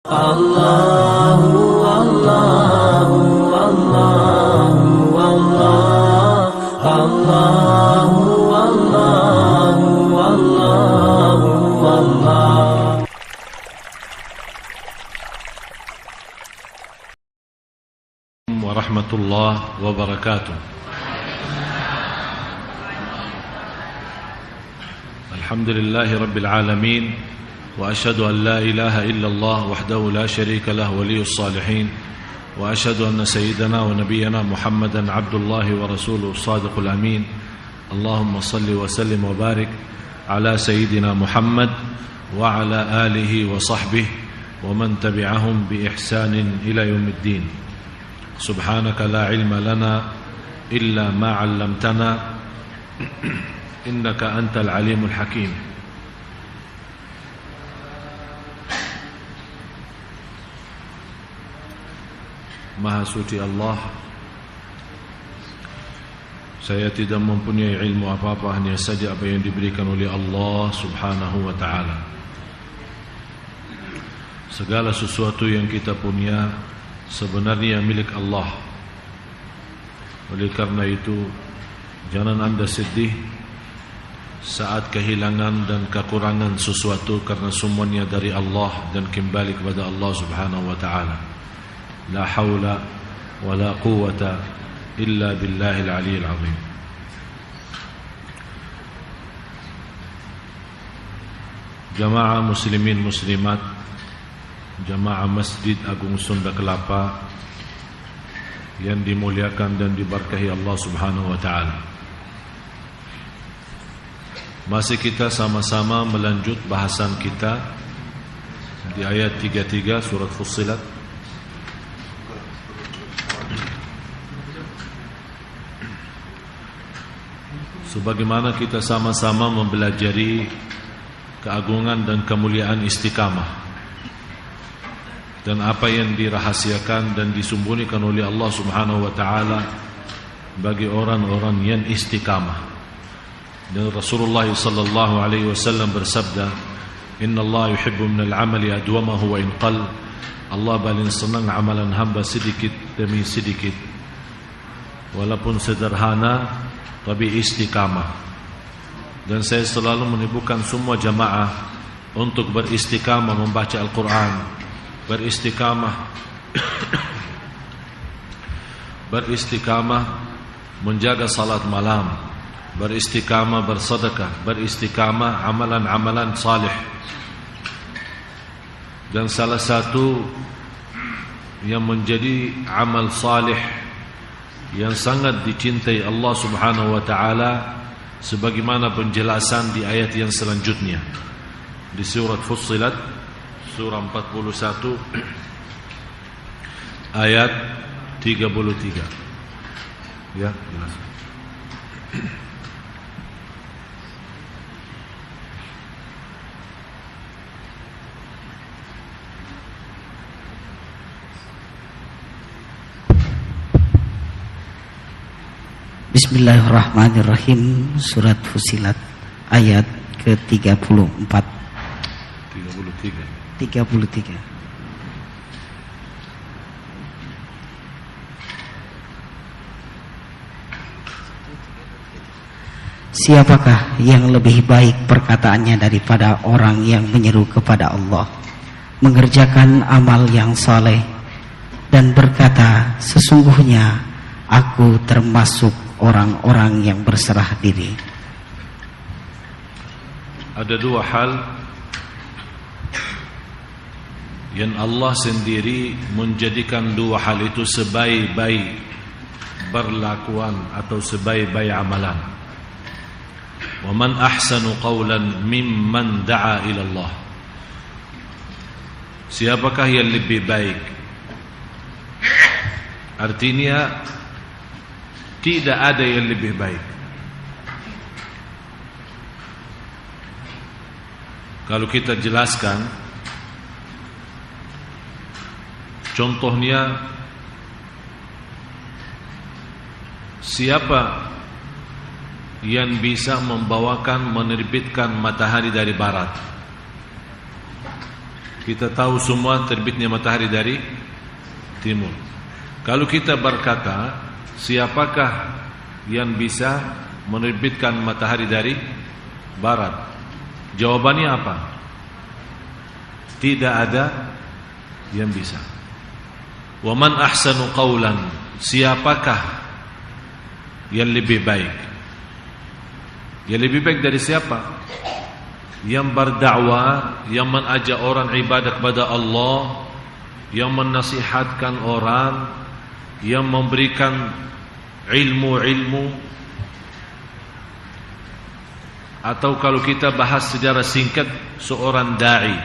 Allahu Allahu Allahu Allah Allahu Allahu Allahu Allah. Warahmatullahi wabarakatuh. Alhamdulillahi rabbil alamin. وأشهد أن لا إله إلا الله وحده لا شريك له ولي الصالحين وأشهد أن سيدنا ونبينا محمدا عبد الله ورسوله الصادق الأمين اللهم صل وسلم وبارك على سيدنا محمد وعلى آله وصحبه ومن تبعهم بإحسان إلى يوم الدين سبحانك لا علم لنا إلا ما علمتنا إنك أنت العليم الحكيم. Maha suci Allah, saya tidak mempunyai ilmu apa-apa, hanya saja apa yang diberikan oleh Allah subhanahu wa ta'ala. Segala sesuatu yang kita punya sebenarnya milik Allah. Oleh karena itu, jangan anda sedih saat kehilangan dan kekurangan sesuatu, karena semuanya dari Allah dan kembali kepada Allah subhanahu wa ta'ala. La hawla wa la quwwata illa billahil aliyyil azim. Jamaah muslimin muslimat, jamaah Masjid Agung Sunda Kelapa yang dimuliakan dan diberkahi Allah subhanahu wa ta'ala. Masih kita sama-sama melanjut bahasan kita di ayat 33 surat Fussilat. Sebagaimana kita sama-sama mempelajari keagungan dan kemuliaan istiqamah dan apa yang dirahasiakan dan disembunyikan oleh Allah subhanahu wa ta'ala bagi orang-orang yang istiqamah. Dan Rasulullah sallallahu alaihi wasallam bersabda, "Inna Allah yuhibbu minal amali adwamahu wa in qall." Allah paling senang amalan hamba sedikit demi sedikit, walaupun sederhana tapi istiqamah. Dan saya selalu menyebutkan semua jamaah untuk beristiqamah membaca Al-Quran, beristiqamah menjaga salat malam, beristiqamah bersedekah, beristiqamah amalan-amalan salih. Dan salah satu yang menjadi amal salih yang sangat dicintai Allah subhanahu wa ta'ala, sebagaimana penjelasan di ayat yang selanjutnya di surat Fussilat surah 41 ayat 33. Ya, jelas. Bismillahirrahmanirrahim. Surat Fussilat ayat ke-34. 33. Siapakah yang lebih baik perkataannya daripada orang yang menyeru kepada Allah, mengerjakan amal yang saleh dan berkata, sesungguhnya aku termasuk orang-orang yang berserah diri. Ada dua hal yang Allah sendiri menjadikan dua hal itu sebaik-baik perlakuan atau sebaik-baik amalan. Wa man ahsanu qawlan mimman da'a ila Allah. Siapakah yang lebih baik? Artinya tidak ada yang lebih baik. Kalau kita jelaskan, contohnya, siapa yang bisa membawakan menerbitkan matahari dari barat? Kita tahu semua terbitnya matahari dari timur. Kalau kita berkata, siapakah yang bisa menerbitkan matahari dari barat? Jawabannya apa? Tidak ada yang bisa. Wa man ahsanu qawlan, siapakah yang lebih baik? Yang lebih baik dari siapa? Yang berdakwah, yang mengajak orang ibadah kepada Allah, yang menasihatkan orang, yang memberikan ilmu-ilmu. Atau kalau kita bahas secara singkat, seorang da'i.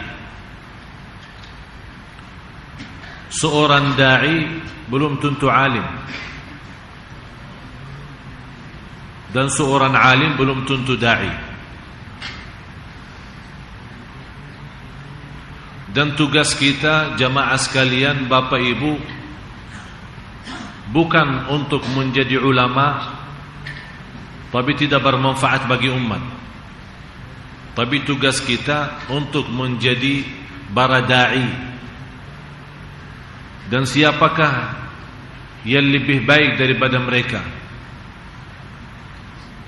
Seorang da'i belum tentu alim, dan seorang alim belum tentu da'i. Dan tugas kita jamaah sekalian, Bapak Ibu, bukan untuk menjadi ulama tapi tidak bermanfaat bagi umat. Tapi tugas kita untuk menjadi para da'i. Dan siapakah yang lebih baik daripada mereka,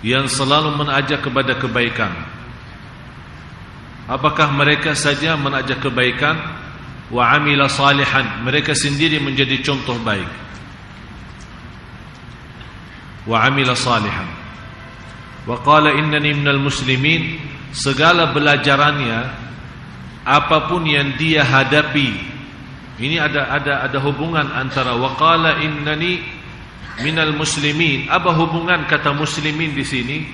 yang selalu mengajak kepada kebaikan? Apakah mereka saja mengajak kebaikan? Wa amila salihan, mereka sendiri menjadi contoh baik. Wa amila salihan. Wa qala innani minal muslimin, segala belajarannya, apapun yang dia hadapi, ini ada hubungan antara wa qala innani minal muslimin. Apa hubungan kata muslimin di sini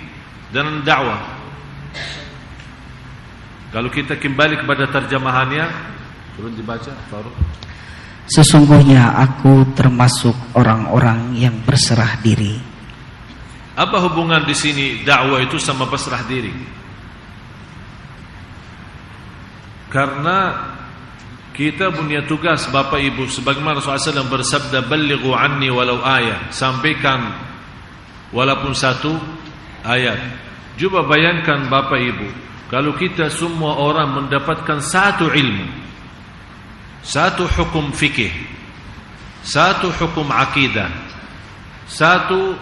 dengan dakwah? Kalau kita kembali kepada terjemahannya, turun dibaca, Faruk. Sesungguhnya aku termasuk orang-orang yang berserah diri. Apa hubungan di sini dakwah itu sama berserah diri? Karena kita punya tugas, Bapak Ibu, sebagaimana Rasulullah SAW bersabda, "Ballighu anni walau ayat." Sampaikan walaupun satu ayat. Coba bayangkan Bapak Ibu, kalau kita semua orang mendapatkan satu ilmu, satu hukum fikih, satu hukum akidah, satu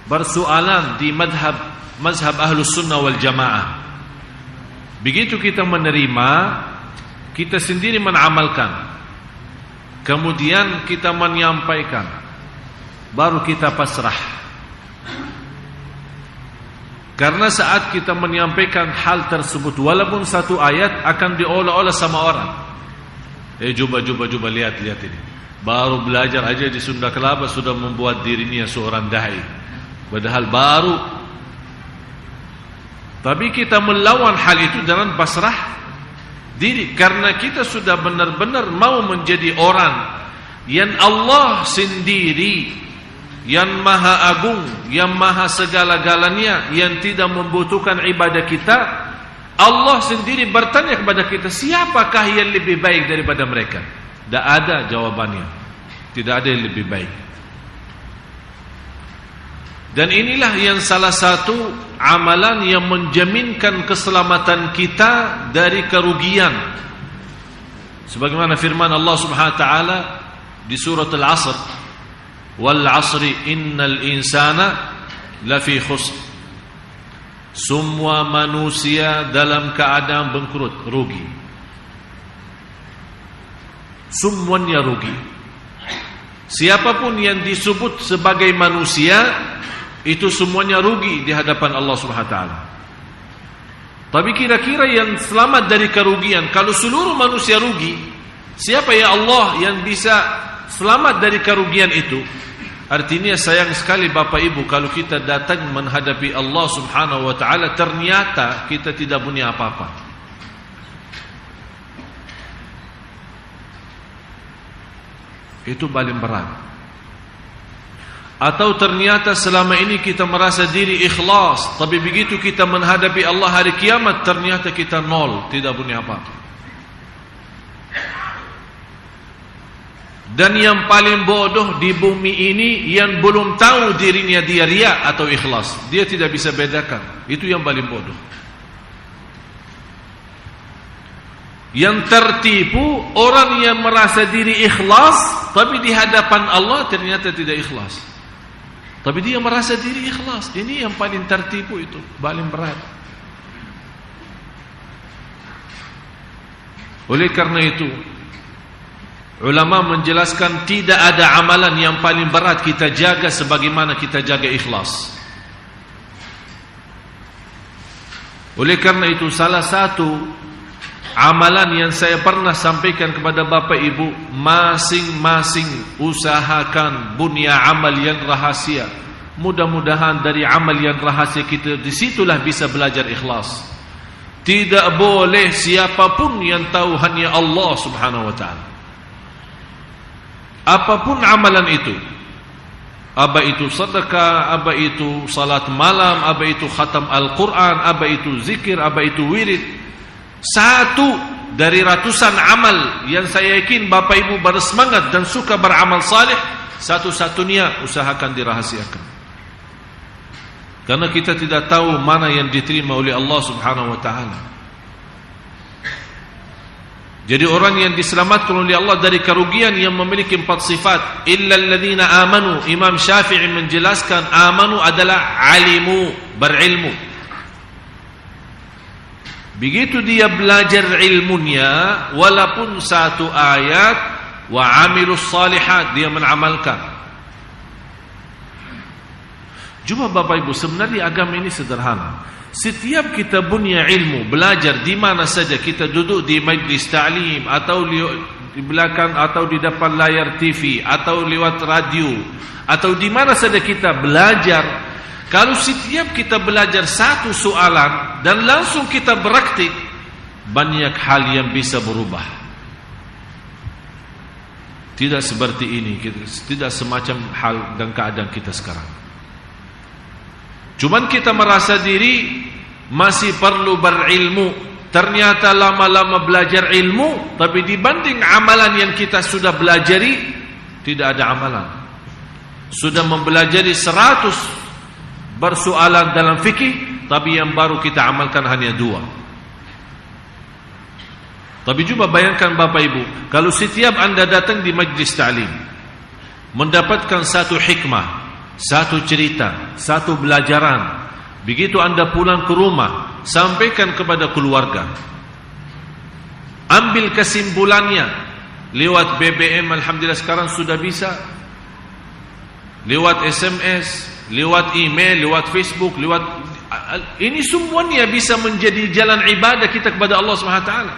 persoalan di mazhab Ahlus Sunnah wal Jamaah. Begitu kita menerima, kita sendiri menamalkan, kemudian kita menyampaikan, baru kita pasrah. Karena saat kita menyampaikan hal tersebut, walaupun satu ayat, akan diolah-olah sama orang. Coba lihat ini. Baru belajar aja di Sunda Kelapa sudah membuat dirinya seorang da'i. Padahal baru. Tapi kita melawan hal itu dengan pasrah diri. Karena kita sudah benar-benar mau menjadi orang yang Allah sendiri, yang maha agung, yang maha segala-galanya, yang tidak membutuhkan ibadah kita. Allah sendiri bertanya kepada kita, siapakah yang lebih baik daripada mereka? Tidak ada jawabannya. Tidak ada yang lebih baik. Dan inilah yang salah satu amalan yang menjaminkan keselamatan kita dari kerugian. Sebagaimana firman Allah Subhanahu wa taala di surat Al-Asr, wal 'asri innal insana lafi khusr. Semua manusia dalam keadaan bangkrut, rugi. Semuanya rugi. Siapapun yang disebut sebagai manusia, itu semuanya rugi di hadapan Allah Subhanahu wa taala. Tapi kira-kira yang selamat dari kerugian, kalau seluruh manusia rugi, siapa ya Allah yang bisa selamat dari kerugian itu? Artinya sayang sekali Bapak Ibu kalau kita datang menghadapi Allah Subhanahu wa taala ternyata kita tidak punya apa-apa. Itu paling berat. Atau ternyata selama ini kita merasa diri ikhlas, tapi begitu kita menghadapi Allah hari kiamat ternyata kita nol, tidak punya apa-apa. Dan yang paling bodoh di bumi ini yang belum tahu dirinya dia riya atau ikhlas. Dia tidak bisa bedakan. Itu yang paling bodoh. Yang tertipu orang yang merasa diri ikhlas, tapi di hadapan Allah ternyata tidak ikhlas. Tapi dia merasa diri ikhlas. Ini yang paling tertipu, itu paling berat. Oleh karena itu, ulama menjelaskan tidak ada amalan yang paling berat kita jaga sebagaimana kita jaga ikhlas. Oleh karena itu, salah satu amalan yang saya pernah sampaikan kepada Bapak Ibu, masing-masing usahakan punya amal yang rahasia. Mudah-mudahan dari amal yang rahasia kita, disitulah bisa belajar ikhlas. Tidak boleh siapapun yang tahu, hanya Allah subhanahu wa ta'ala. Apapun amalan itu, apa itu sedekah, apa itu salat malam, apa itu khatam Al-Quran, apa itu zikir, apa itu wirid, satu dari ratusan amal yang saya yakin Bapak Ibu bersemangat dan suka beramal saleh, satu-satunya usahakan dirahasiakan. Karena kita tidak tahu mana yang diterima oleh Allah subhanahu wa ta'ala. Jadi orang yang diselamatkan oleh Allah dari kerugian yang memiliki 4 sifat. Illa alladhina amanu. Imam Syafi'i menjelaskan amanu adalah alimu, berilmu. Begitu dia belajar ilmunya, walaupun satu ayat, wa amilus salihat, dia menamalkan. Cuma Bapak Ibu, sebenarnya agama ini sederhana. Setiap kita punya ilmu, belajar di mana saja, kita duduk di majlis ta'lim atau di belakang atau di depan layar TV atau lewat radio atau di mana saja kita belajar, kalau setiap kita belajar satu soalan dan langsung kita praktik, banyak hal yang bisa berubah. Tidak seperti ini, tidak semacam hal dan keadaan kita sekarang. Cuman kita merasa diri masih perlu berilmu. Ternyata lama-lama belajar ilmu, tapi dibanding amalan yang kita sudah belajari, tidak ada amalan. Sudah mempelajari 100 bersoalan dalam fikih, tapi yang baru kita amalkan hanya 2. Tapi coba bayangkan Bapak Ibu, kalau setiap Anda datang di majlis ta'lim, mendapatkan satu hikmah, satu cerita, satu belajaran, begitu Anda pulang ke rumah, sampaikan kepada keluarga, ambil kesimpulannya lewat BBM. Alhamdulillah sekarang sudah bisa, lewat SMS, lewat email, lewat Facebook, lewat ini semuanya bisa menjadi jalan ibadah kita kepada Allah Subhanahu wa taala.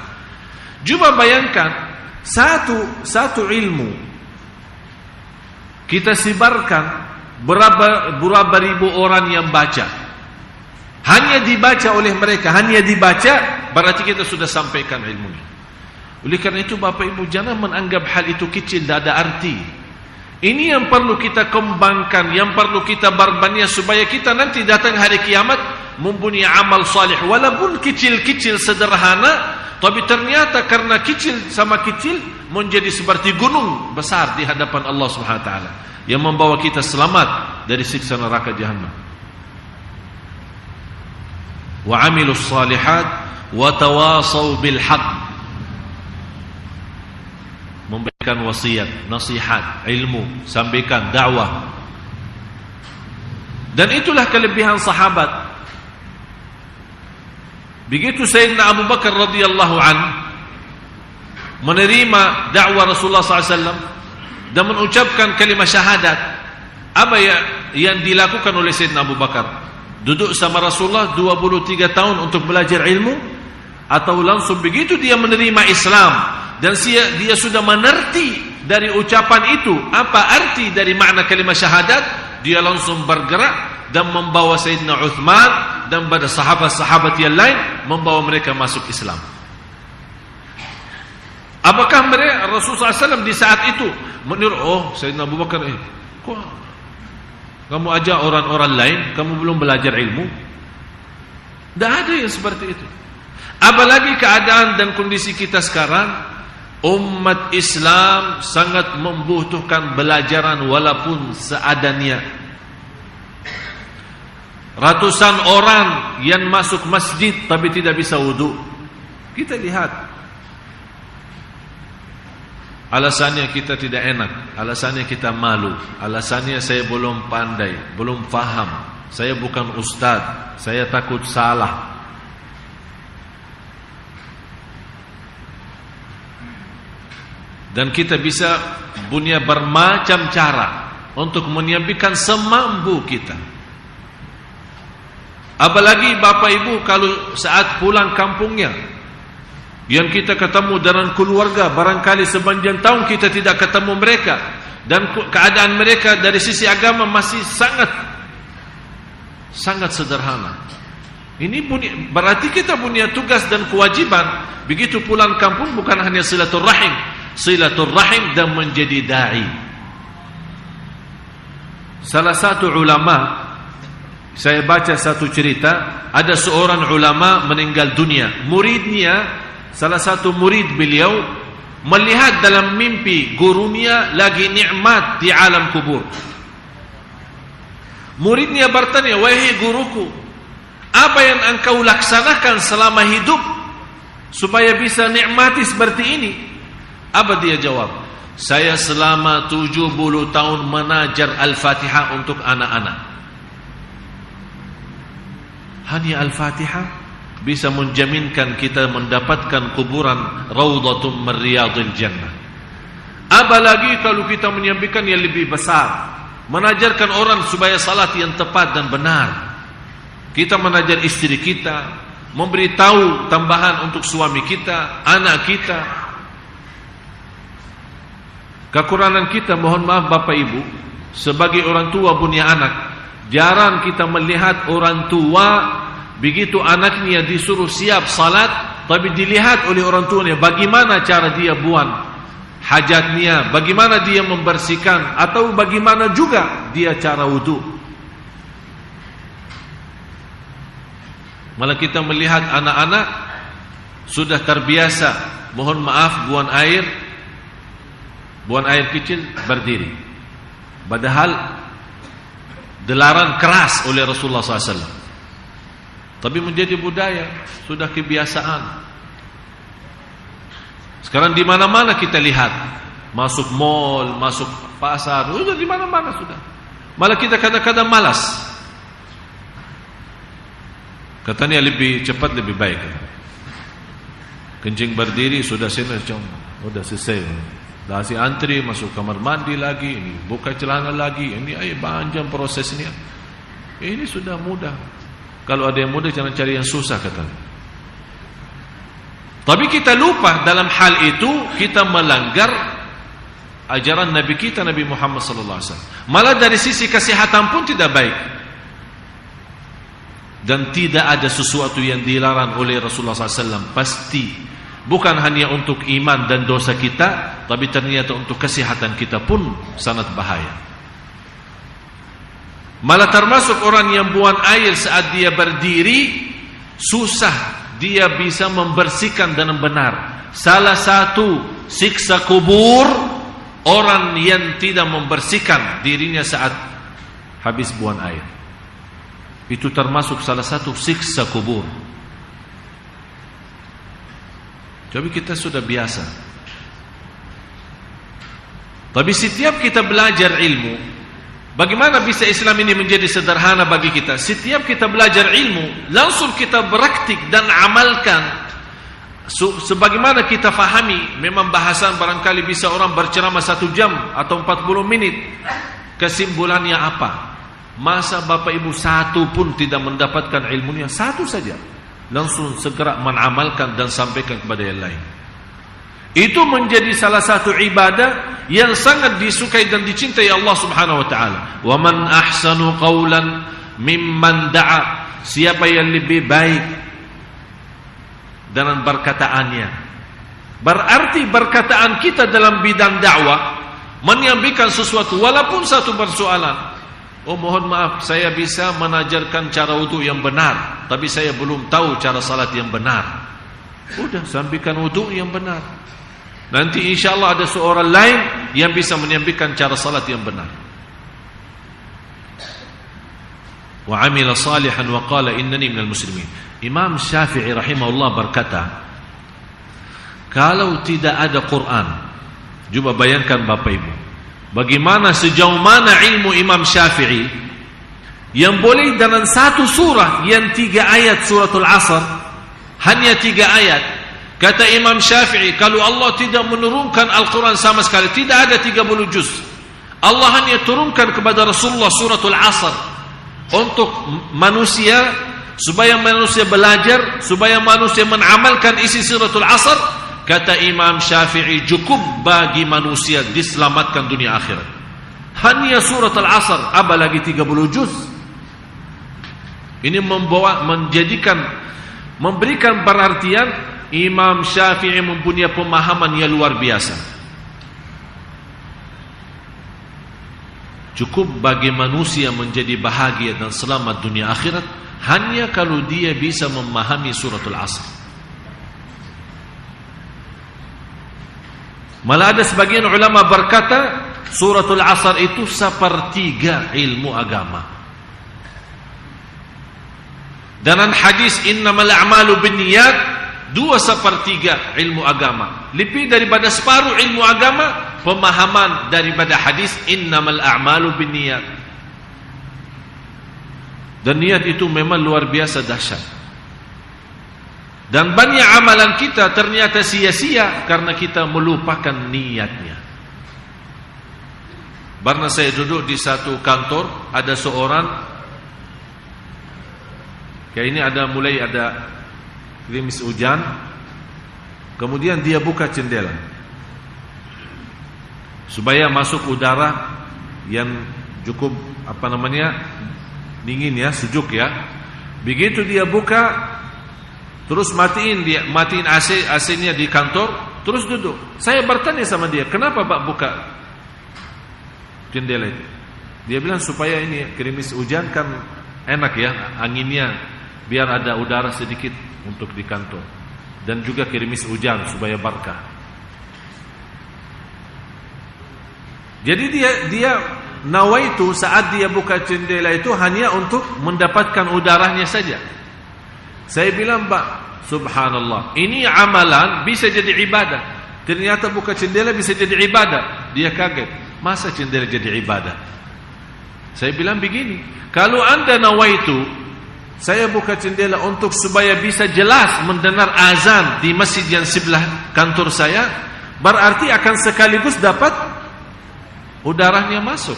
Coba bayangkan satu ilmu kita sebarkan, berapa ribu orang yang baca, hanya dibaca oleh mereka, hanya dibaca, berarti kita sudah sampaikan ilmunya. Oleh karena itu Bapak Ibu, jangan menganggap hal itu kecil, tidak ada arti. Ini yang perlu kita kembangkan, yang perlu kita berbanyak, supaya kita nanti datang hari kiamat mempunyai amal salih, walaupun kecil-kecil sederhana, tapi ternyata karena kecil sama kecil menjadi seperti gunung besar di hadapan Allah Subhanahu wa taala, yang membawa kita selamat dari siksa neraka jahanam. Wa amilus salihat wa tawasaw bil haqq. Memberikan wasiat, nasihat, ilmu, sampaikan dakwah. Dan itulah kelebihan sahabat. Begitu Sayyidina Abu Bakar radhiyallahu anhu menerima dakwah Rasulullah SAW dan mengucapkan kalimat syahadat, apa yang dilakukan oleh Sayyidina Abu Bakar? Duduk sama Rasulullah 23 tahun untuk belajar ilmu, atau langsung begitu dia menerima Islam dan dia sudah mengerti dari ucapan itu apa arti dari makna kalimat syahadat, dia langsung bergerak dan membawa Sayyidina Uthman dan pada sahabat-sahabat yang lain, membawa mereka masuk Islam. Apakah mereka Rasulullah SAW di saat itu menurut, oh Sayyidina Abu Bakar, kok kamu ajak orang-orang lain, kamu belum belajar ilmu? Tidak ada yang seperti itu. Apalagi keadaan dan kondisi kita sekarang, umat Islam sangat membutuhkan belajaran walaupun seadanya. Ratusan orang yang masuk masjid tapi tidak bisa wudu. Kita lihat Alasannya kita tidak enak, alasannya kita malu, alasannya saya belum pandai, belum faham, saya bukan ustaz, saya takut salah. Dan kita bisa punya bermacam cara untuk menyampaikan semampu kita. Apalagi Bapak Ibu kalau saat pulang kampungnya, yang kita ketemu dengan keluarga, barangkali sepanjang tahun kita tidak ketemu mereka, dan keadaan mereka dari sisi agama masih sangat sederhana. Ini berarti kita punya tugas dan kewajiban. Begitu pulang kampung bukan hanya silaturahim dan menjadi dai. Salah satu ulama, saya baca satu cerita, ada seorang ulama meninggal dunia. Muridnya, salah satu murid beliau melihat dalam mimpi gurunya lagi nikmat di alam kubur. Muridnya bertanya, "Wahai guruku, apa yang engkau laksanakan selama hidup supaya bisa nikmati seperti ini?" Apa dia jawab? "Saya selama 70 tahun menajar Al-Fatihah untuk anak-anak." Hanya Al-Fatihah bisa menjaminkan kita mendapatkan kuburan Raudhatum min Riyadil Jannah. Apalagi kalau kita menyampaikan yang lebih besar, mengajarkan orang supaya salat yang tepat dan benar. Kita menajar istri kita, memberitahu tambahan untuk suami kita, anak kita. Kekurangan kita, mohon maaf Bapak Ibu, sebagai orang tua punya anak, jarang kita melihat orang tua begitu anaknya disuruh siap salat, tapi dilihat oleh orang tuanya bagaimana cara dia buang hajatnya, bagaimana dia membersihkan, atau bagaimana juga dia cara wudu. Malah kita melihat anak-anak sudah terbiasa, mohon maaf, buang air kecil berdiri, padahal dilarang keras oleh Rasulullah SAW. Tapi menjadi budaya, sudah kebiasaan. Sekarang di mana-mana kita lihat, masuk mall, masuk pasar, sudah di mana-mana sudah. Malah kita kadang-kadang malas. Katanya lebih cepat lebih baik. Kencing berdiri sudah selesai. Dah si antri masuk kamar mandi lagi, ini buka celana lagi, ini panjang prosesnya. Ini sudah mudah. Kalau ada yang mudah jangan cari yang susah katanya. Tapi kita lupa dalam hal itu kita melanggar ajaran Nabi kita, Nabi Muhammad sallallahu alaihi wasallam. Malah dari sisi kesehatan pun tidak baik. Dan tidak ada sesuatu yang dilarang oleh Rasulullah SAW. Pasti bukan hanya untuk iman dan dosa kita, tapi ternyata untuk kesehatan kita pun sangat bahaya. Malah termasuk orang yang buang air saat dia berdiri, susah dia bisa membersihkan dengan benar. Salah satu siksa kubur orang yang tidak membersihkan dirinya saat habis buang air. Itu termasuk salah satu siksa kubur. Jadi kita sudah biasa. Tapi setiap kita belajar ilmu, bagaimana bisa Islam ini menjadi sederhana bagi kita? Setiap kita belajar ilmu, langsung kita praktik dan amalkan. Sebagaimana kita fahami, memang bahasan barangkali bisa orang berceramah 1 jam atau 40 menit. Kesimpulannya apa? Masa Bapak Ibu satu pun tidak mendapatkan ilmunya, satu saja. Langsung segera mengamalkan dan sampaikan kepada yang lain. Itu menjadi salah satu ibadah yang sangat disukai dan dicintai Allah Subhanahu wa taala. Wa man ahsanu qawlan mimman da'a. Siapa yang lebih baik dengan perkataannya? Berarti perkataan kita dalam bidang dakwah menyampaikan sesuatu walaupun satu persoalan. Oh mohon maaf, saya bisa mengajarkan cara wudu yang benar, tapi saya belum tahu cara salat yang benar. Udah, sampaikan wudu yang benar. Nanti insya Allah ada seorang lain yang bisa menyampaikan cara salat yang benar. Wa amila salihan wa qala innani minal muslimin. Imam Syafi'i rahimahullah berkata, kalau tidak ada Quran, Coba bayangkan Bapak Ibu, bagaimana sejauh mana ilmu Imam Syafi'i yang boleh dalam satu surah yang 3 ayat suratul Asr, hanya 3 ayat. Kata Imam Syafi'i, kalau Allah tidak menurunkan Al-Quran sama sekali, tidak ada 30 juz, Allah hanya turunkan kepada Rasulullah suratul Asr untuk manusia, supaya manusia belajar, supaya manusia mengamalkan isi suratul Asr. Kata Imam Syafi'i, cukup bagi manusia diselamatkan dunia akhirat. Hanya surat Al-Asr, apalagi 30 juz. Ini memberikan perhatian. Imam Syafi'i mempunyai pemahaman yang luar biasa. Cukup bagi manusia menjadi bahagia dan selamat dunia akhirat hanya kalau dia bisa memahami suratul Asr. Malah ada sebagian ulama berkata suratul Asr itu sepertiga ilmu agama. Dalam hadis innamal a'malu binniyat, 2/3 ilmu agama. Lebih daripada separuh ilmu agama pemahaman daripada hadis innamal a'malu binniyat. Dan niat itu memang luar biasa dahsyat. Dan banyak amalan kita ternyata sia-sia karena kita melupakan niatnya. Karena saya duduk di satu kantor, ada seorang, kayak ini mulai ada gerimis hujan, kemudian dia buka jendela supaya masuk udara yang cukup dingin ya, sejuk ya. Begitu dia buka, terus matiin AC-nya di kantor, terus duduk. Saya bertanya sama dia, kenapa Pak buka jendela itu? Dia bilang supaya ini gerimis hujan kan enak ya, anginnya biar ada udara sedikit untuk di kantor, dan juga gerimis hujan supaya berkah. Jadi dia nawaitu saat dia buka jendela itu hanya untuk mendapatkan udaranya saja. Saya bilang, Pak, subhanallah, ini amalan bisa jadi ibadah. Ternyata buka jendela bisa jadi ibadah. Dia kaget, masa jendela jadi ibadah? Saya bilang begini, kalau anda nawaitu, saya buka jendela untuk supaya bisa jelas mendengar azan di masjid yang sebelah kantor saya, berarti akan sekaligus dapat udaranya masuk.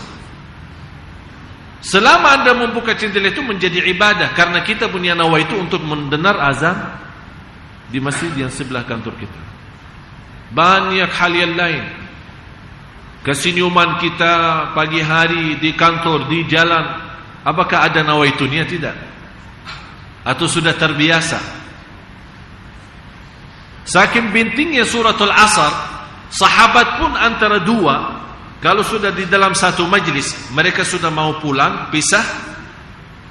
Selama anda membuka jendela itu menjadi ibadah, karena kita punya nawaitu untuk mendengar azan di masjid yang sebelah kantor kita. Banyak hal yang lain. Kesenyuman kita pagi hari di kantor, di jalan, apakah ada nawaitunya? Tidak. Atau sudah terbiasa? Saking pentingnya suratul Asr, sahabat pun antara dua, kalau sudah di dalam satu majlis, mereka sudah mau pulang, pisah.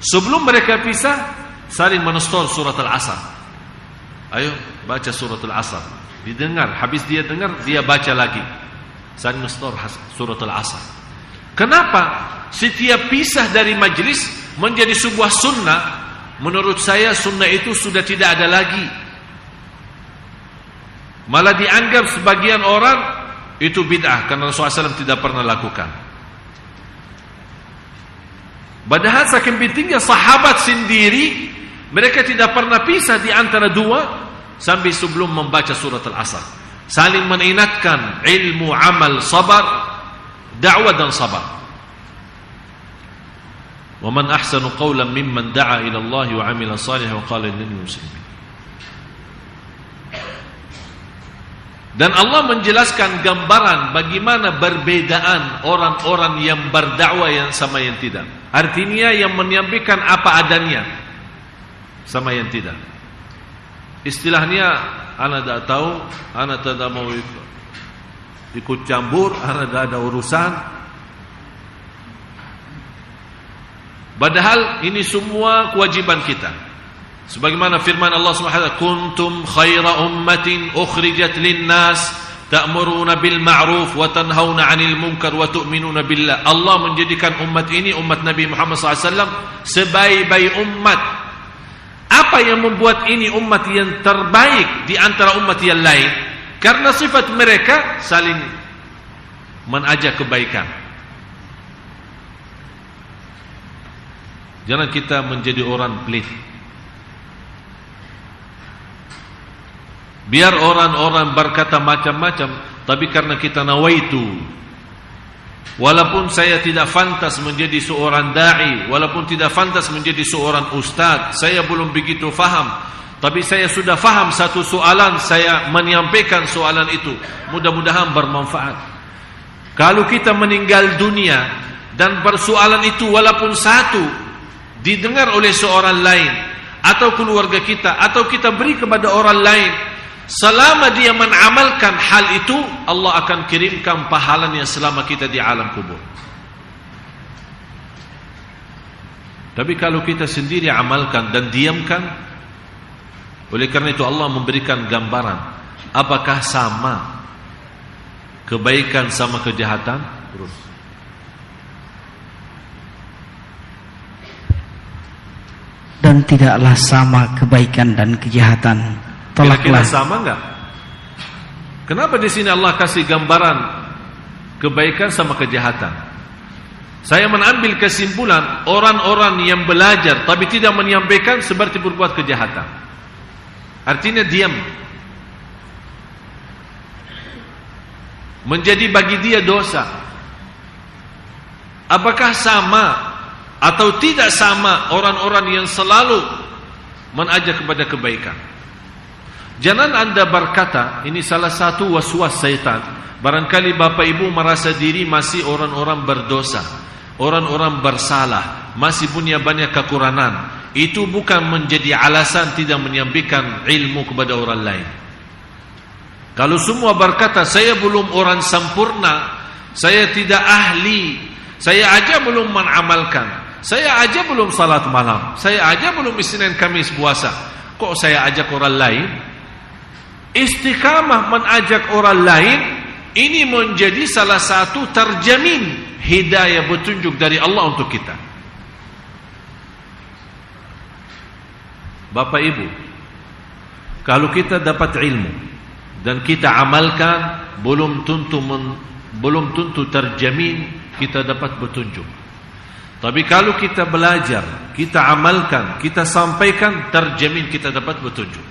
Sebelum mereka pisah, saling menestor surat Al-Asr. Ayo baca surat Al-Asr. Didengar, habis dia dengar, dia baca lagi. Saling menestor surat Al-Asr. Kenapa? Setiap pisah dari majlis menjadi sebuah sunnah. Menurut saya sunnah itu sudah tidak ada lagi. Malah dianggap sebagian orang itu bid'ah, karena Rasulullah SAW tidak pernah lakukan. Padahal saking pentingnya sahabat sendiri, mereka tidak pernah pisah di antara dua sampai sebelum membaca surat Al-Asr. Saling mengingatkan ilmu, amal, sabar, dakwah dan sabar. Wa man ahsanu qawlan mimman da'a ila Allah wa 'amila salihan wa qala innani muslimin. Dan Allah menjelaskan gambaran bagaimana perbedaan orang-orang yang berdakwah yang sama yang tidak. Artinya yang menyampaikan apa adanya sama yang tidak. Istilahnya, ana tidak tahu, ana tidak mau ikut campur, ana tidak ada urusan. Padahal ini semua kewajiban kita. Sebagaimana firman Allah Subhanahu wa taala, kuntum khaira ummatin ukhrijat lin-nas ta'muruna bil ma'ruf wa tanhauna 'anil munkar wa tu'minuna billah. Allah menjadikan umat ini, umat Nabi Muhammad SAW, sebaik-baik umat. Apa yang membuat ini umat yang terbaik di antara umat yang lain? Karena sifat mereka saling mengajak kebaikan. Jangan kita menjadi orang pelit. Biar orang-orang berkata macam-macam, tapi karena kita nawaitu, walaupun saya tidak fantas menjadi seorang da'i, walaupun tidak fantas menjadi seorang ustaz, saya belum begitu faham, tapi saya sudah faham satu soalan, saya menyampaikan soalan itu, mudah-mudahan bermanfaat. Kalau kita meninggal dunia dan persoalan itu walaupun satu didengar oleh seorang lain, atau keluarga kita, atau kita beri kepada orang lain, selama dia mengamalkan hal itu, Allah akan kirimkan pahalanya selama kita di alam kubur. Tapi kalau kita sendiri amalkan dan diamkan, oleh karena itu Allah memberikan gambaran, apakah sama kebaikan sama kejahatan? Terus dan tidaklah sama kebaikan dan kejahatan. Kira-kira sama enggak? Kenapa di sini Allah kasih gambaran kebaikan sama kejahatan? Saya mengambil kesimpulan, orang-orang yang belajar tapi tidak menyampaikan seperti berbuat kejahatan. Artinya diam. Menjadi bagi dia dosa. Apakah sama atau tidak sama orang-orang yang selalu mengajak kepada kebaikan? Jangan anda berkata, ini salah satu waswas syaitan. Barangkali Bapak Ibu merasa diri masih orang-orang berdosa, orang-orang bersalah, masih punya banyak kekurangan. Itu bukan menjadi alasan tidak menyampaikan ilmu kepada orang lain. Kalau semua berkata, saya belum orang sempurna, saya tidak ahli, saya aja belum mengamalkan, saya aja belum salat malam, saya aja belum Isnin Kamis puasa, kok saya ajak orang lain? Istiqamah mengajak orang lain ini menjadi salah satu terjamin hidayah petunjuk dari Allah untuk kita. Bapak Ibu, kalau kita dapat ilmu dan kita amalkan, belum tentu terjamin kita dapat petunjuk. Tapi kalau kita belajar, kita amalkan, kita sampaikan, terjamin kita dapat petunjuk.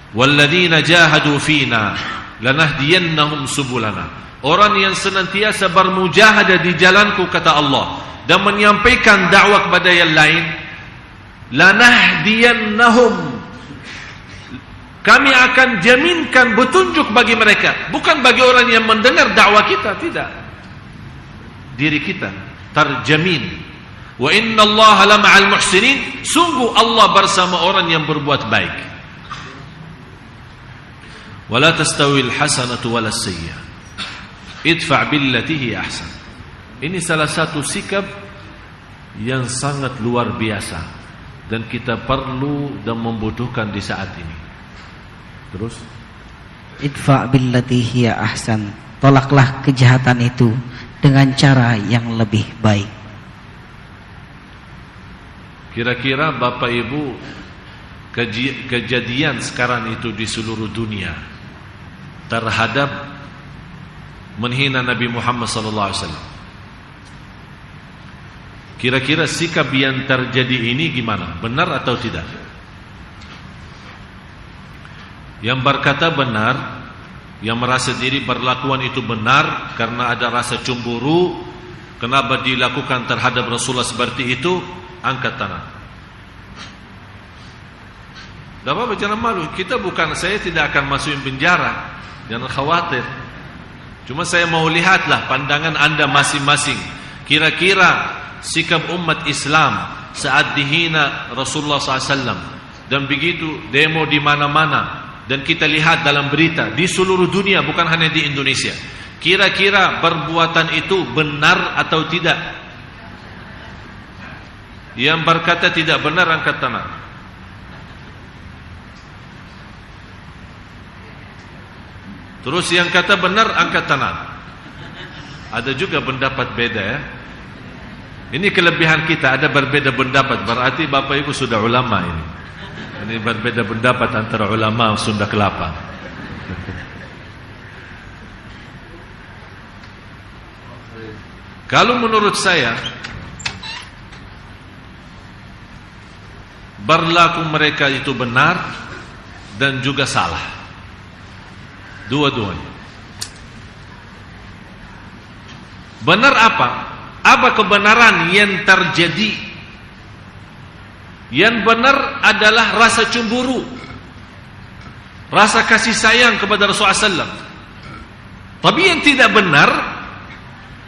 Walladzina jahadu fina lanahdiyannahum subulana. Orang yang senantiasa bermujahadah di jalanku, kata Allah, dan menyampaikan dakwah kepada yang lain, lanahdiyannahum, kami akan jaminkan petunjuk bagi mereka. Bukan bagi orang yang mendengar dakwah kita, tidak, diri kita terjamin. Wa innallaha lama'al muhsinin, sungguh Allah bersama orang yang berbuat baik. Wala tastawil hasanatu wala sayyi'ah, idfa' billati hiya ahsan. Ini salah satu sikap yang sangat luar biasa dan kita perlu dan membutuhkan di saat ini. Terus, idfa' billati hiya ahsan, tolaklah kejahatan itu dengan cara yang lebih baik. Kira-kira Bapak Ibu, kejadian sekarang itu di seluruh dunia terhadap menghina Nabi Muhammad SAW, kira-kira sikap yang terjadi ini gimana? Benar atau tidak? Yang berkata benar, yang merasa diri berlakuan itu benar karena ada rasa cemburu, kenapa dilakukan terhadap Rasulullah seperti itu, angkat tangan. Tidak apa-apa, jangan malu. Kita bukan, saya tidak akan masukin penjara, jangan khawatir. Cuma saya mau lihatlah pandangan anda masing-masing. Kira-kira sikap umat Islam saat dihina Rasulullah SAW, dan begitu demo di mana-mana, dan kita lihat dalam berita di seluruh dunia, bukan hanya di Indonesia. Kira-kira perbuatan itu benar atau tidak? Yang berkata tidak benar, angkat tangan. Terus yang kata benar, angkat tangan. Ada juga pendapat beda ya. Ini kelebihan kita, ada berbeda pendapat. Berarti Bapak Ibu sudah ulama ini. Ini berbeda pendapat antara ulama Sunda Kelapa. Kalau menurut saya berlaku mereka itu benar dan juga salah, dua-duanya. Benar apa? Apa kebenaran yang terjadi? Yang benar adalah rasa cemburu, rasa kasih sayang kepada Rasulullah SAW. Tapi yang tidak benar,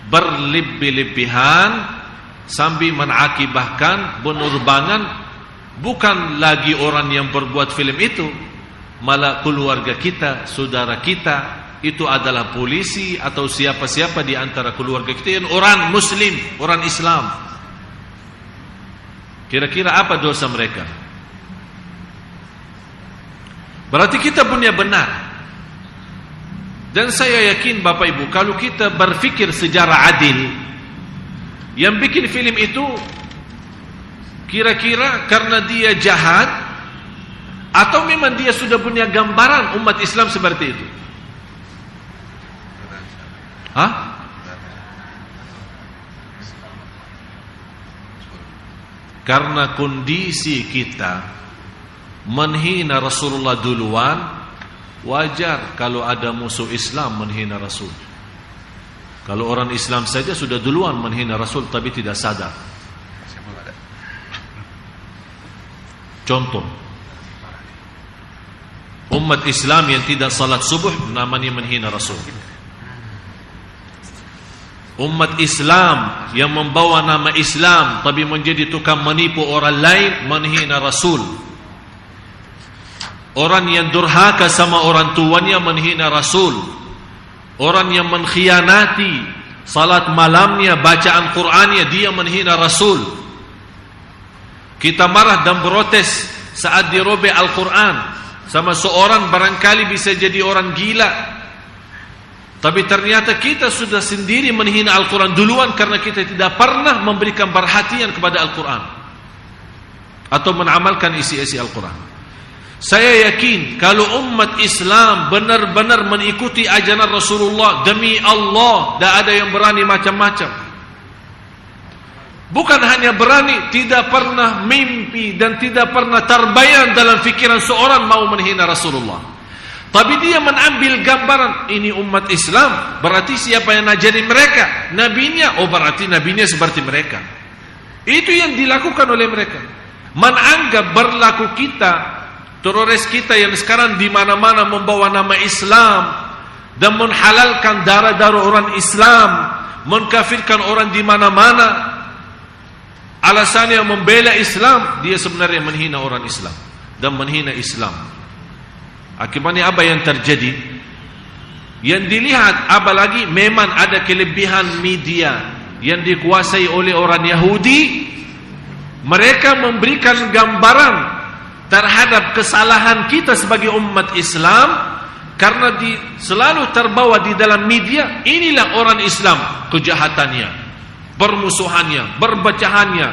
berlebih-lebihan sambil menakibahkan penerbangan bukan lagi orang yang berbuat film itu, malah keluarga kita, saudara kita. Itu adalah polisi atau siapa-siapa di antara keluarga kita yang orang Muslim, orang Islam. Kira-kira apa dosa mereka? Berarti kita punya benar. Dan saya yakin Bapak Ibu, kalau kita berfikir secara adil, yang bikin film itu kira-kira karena dia jahat atau memang dia sudah punya gambaran umat Islam seperti itu? Hah? Karena kondisi kita menghina Rasulullah duluan, wajar kalau ada musuh Islam menghina Rasul. Kalau orang Islam saja sudah duluan menghina Rasul tapi tidak sadar. Contoh, umat Islam yang tidak salat subuh namanya menghina Rasul. Umat Islam yang membawa nama Islam tapi menjadi tukang menipu orang lain menghina Rasul. Orang yang durhaka sama orang tuanya menghina Rasul. Orang yang mengkhianati salat malamnya, bacaan Qur'annya, dia menghina Rasul. Kita marah dan protes saat dirobek Al-Quran sama seorang, barangkali bisa jadi orang gila. Tapi ternyata kita sudah sendiri menghina Al-Quran duluan karena kita tidak pernah memberikan perhatian kepada Al-Quran atau mengamalkan isi-isi Al-Quran. Saya yakin kalau umat Islam benar-benar mengikuti ajaran Rasulullah, demi Allah, tidak ada yang berani macam-macam. Bukan hanya berani, tidak pernah mimpi dan tidak pernah terbayang dalam fikiran seorang mau menghina Rasulullah. Tapi dia mengambil gambaran, ini umat Islam, berarti siapa yang ngajarin mereka? Nabinya, oh berarti nabinya seperti mereka. Itu yang dilakukan oleh mereka. Menganggap berlaku kita, teroris kita yang sekarang di mana-mana membawa nama Islam dan menghalalkan darah-darah orang Islam, mengkafirkan orang di mana-mana, alasannya membela Islam, dia sebenarnya menghina orang Islam dan menghina Islam. Akibatnya apa yang terjadi? Yang dilihat apalagi memang ada kelebihan media yang dikuasai oleh orang Yahudi. Mereka memberikan gambaran terhadap kesalahan kita sebagai umat Islam karena selalu terbawa di dalam media. Inilah orang Islam, kejahatannya, permusuhannya, berbacahannya,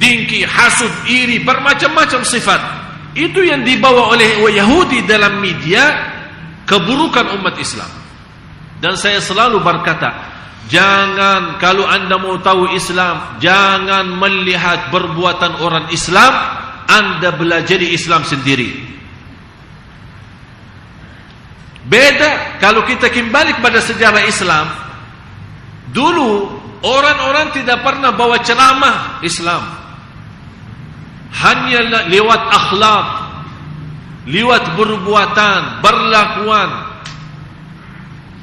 dengki, hasud, iri, bermacam-macam sifat. Itu yang dibawa oleh Yahudi dalam media, keburukan umat Islam. Dan saya selalu berkata, jangan, kalau anda mau tahu Islam, jangan melihat perbuatan orang Islam, anda belajar Islam sendiri. Beda kalau kita kembali kepada sejarah Islam. Dulu orang-orang tidak pernah bawa ceramah Islam, hanya lewat akhlak, lewat perbuatan, berlakuan.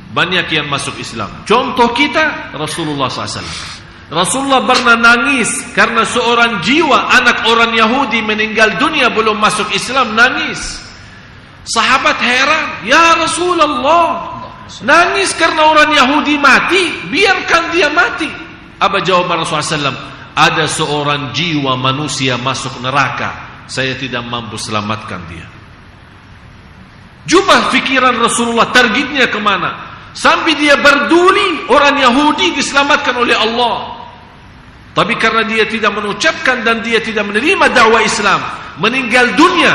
Banyak yang masuk Islam. Contoh kita Rasulullah SAW. Rasulullah pernah nangis karena seorang jiwa anak orang Yahudi meninggal dunia belum masuk Islam, nangis. Sahabat heran, ya Rasulullah, nangis karena orang Yahudi mati, biarkan dia mati. Apa jawaban Rasulullah SAW? Ada seorang jiwa manusia masuk neraka, saya tidak mampu selamatkan dia. Jubah fikiran Rasulullah, targetnya kemana? Sampai dia berduli orang Yahudi diselamatkan oleh Allah. Tapi karena dia tidak mengucapkan dan dia tidak menerima dakwah Islam, meninggal dunia.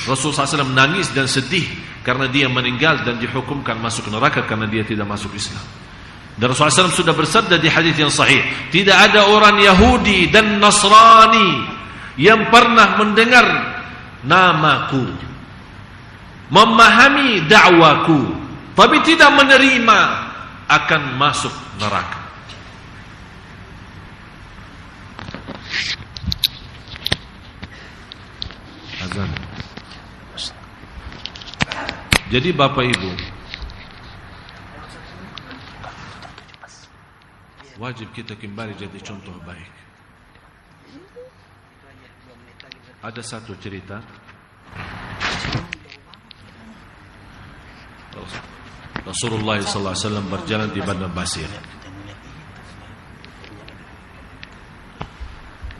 Rasulullah SAW menangis dan sedih. karena dia meninggal dan dihukumkan masuk neraka karena dia tidak masuk Islam. Dan Rasulullah SAW sudah bersabda di hadis yang sahih, tidak ada orang Yahudi dan Nasrani yang pernah mendengar namaku, memahami dakwaku, tapi tidak menerima, akan masuk neraka. Azan. Jadi Bapak Ibu, wajib kita kembali jadi contoh baik. Ada satu cerita Rasulullah SAW berjalan di Padang Basir,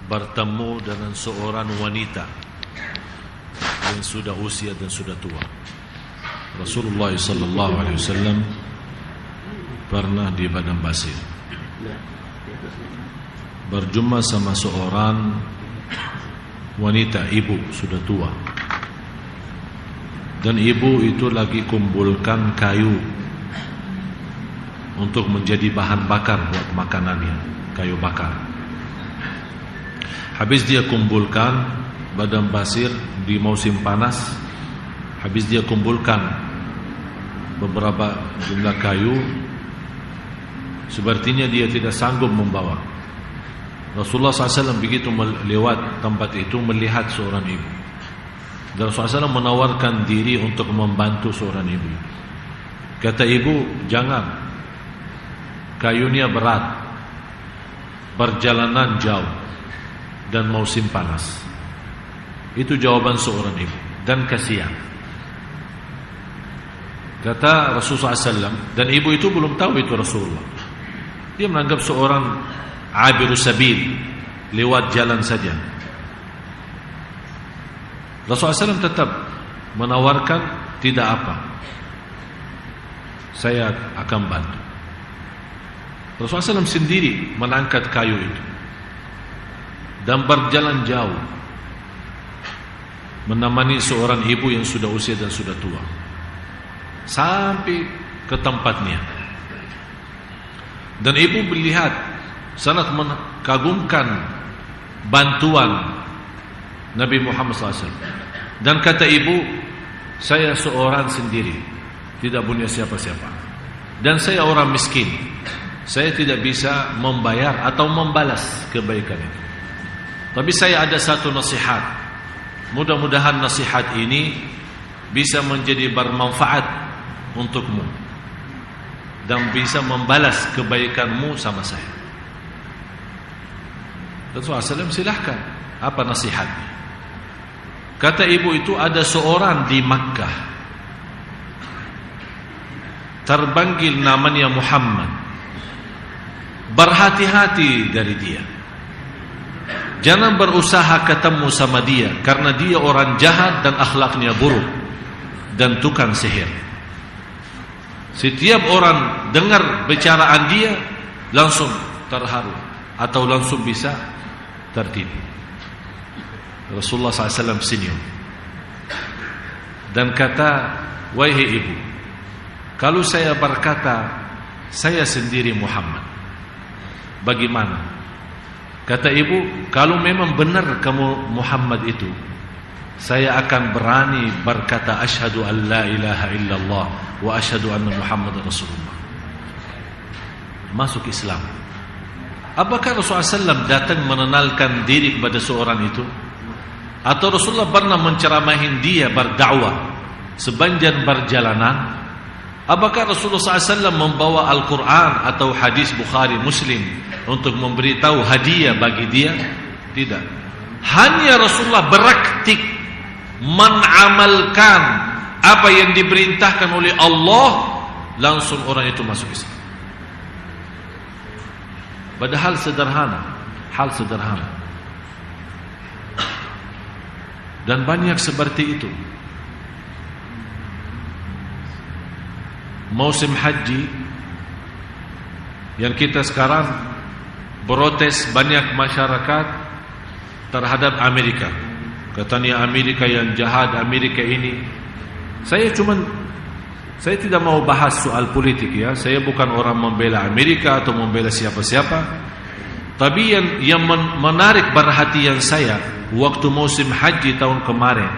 bertemu dengan seorang wanita yang sudah usia dan sudah tua. Rasulullah SAW pernah di Padang Basir berjumpa sama seorang wanita, ibu sudah tua, dan ibu itu lagi kumpulkan kayu untuk menjadi bahan bakar buat makanannya, kayu bakar. Habis dia kumpulkan, Padang Basir di musim panas, habis dia kumpulkan beberapa jumlah kayu, sepertinya dia tidak sanggup membawa. Rasulullah SAW begitu lewat tempat itu melihat seorang ibu, dan Rasulullah SAW menawarkan diri untuk membantu seorang ibu. Kata ibu, jangan, kayunya berat, perjalanan jauh, dan musim panas. Itu jawaban seorang ibu, dan kasihan. Kata Rasulullah SAW, dan ibu itu belum tahu itu Rasulullah. Dia menganggap seorang abirus sabil, lewat jalan saja. Rasulullah SAW tetap menawarkan, tidak apa, saya akan bantu. Rasulullah SAW sendiri mengangkat kayu itu dan berjalan jauh menemani seorang ibu yang sudah usia dan sudah tua sampai ke tempatnya. Dan ibu melihat, sangat mengagumkan bantuan Nabi Muhammad SAW. Dan kata ibu, saya seorang sendiri, tidak punya siapa-siapa, dan saya orang miskin, saya tidak bisa membayar atau membalas kebaikan itu. Tapi saya ada satu nasihat, mudah-mudahan nasihat ini bisa menjadi bermanfaat untukmu dan bisa membalas kebaikanmu sama saya. Rasulullah SAW silahkan, apa nasihatnya? Kata ibu itu, ada seorang di Makkah terpanggil namanya Muhammad, berhati-hati dari dia, jangan berusaha ketemu sama dia, karena dia orang jahat dan akhlaknya buruk dan tukang sihir. Setiap orang dengar bicaraan dia langsung terharu atau langsung bisa tertipu. Rasulullah SAW senyum dan kata, wahai ibu, kalau saya berkata saya sendiri Muhammad, bagaimana? Kata ibu, kalau memang benar kamu Muhammad itu, saya akan berani berkata asyhadu an la ilaha illallah wa asyhadu anna Muhammad Rasulullah, masuk Islam. Apakah Rasulullah SAW datang mengenalkan diri kepada seorang itu? Atau Rasulullah pernah menceramahin dia berdakwah sepanjang perjalanan? Apakah Rasulullah SAW membawa Al-Quran atau hadis Bukhari Muslim untuk memberitahu hadiah bagi dia? Tidak. Hanya Rasulullah beraktik mengamalkan apa yang diperintahkan oleh Allah, langsung orang itu masuk Islam. Padahal sederhana, hal sederhana. Dan banyak seperti itu. Musim haji yang kita sekarang protes banyak masyarakat terhadap Amerika. Katanya Amerika yang jahat, Amerika ini Saya tidak mau bahas soal politik ya. Saya bukan orang membela Amerika atau membela siapa-siapa. Tapi yang menarik perhatian saya waktu musim haji tahun kemarin,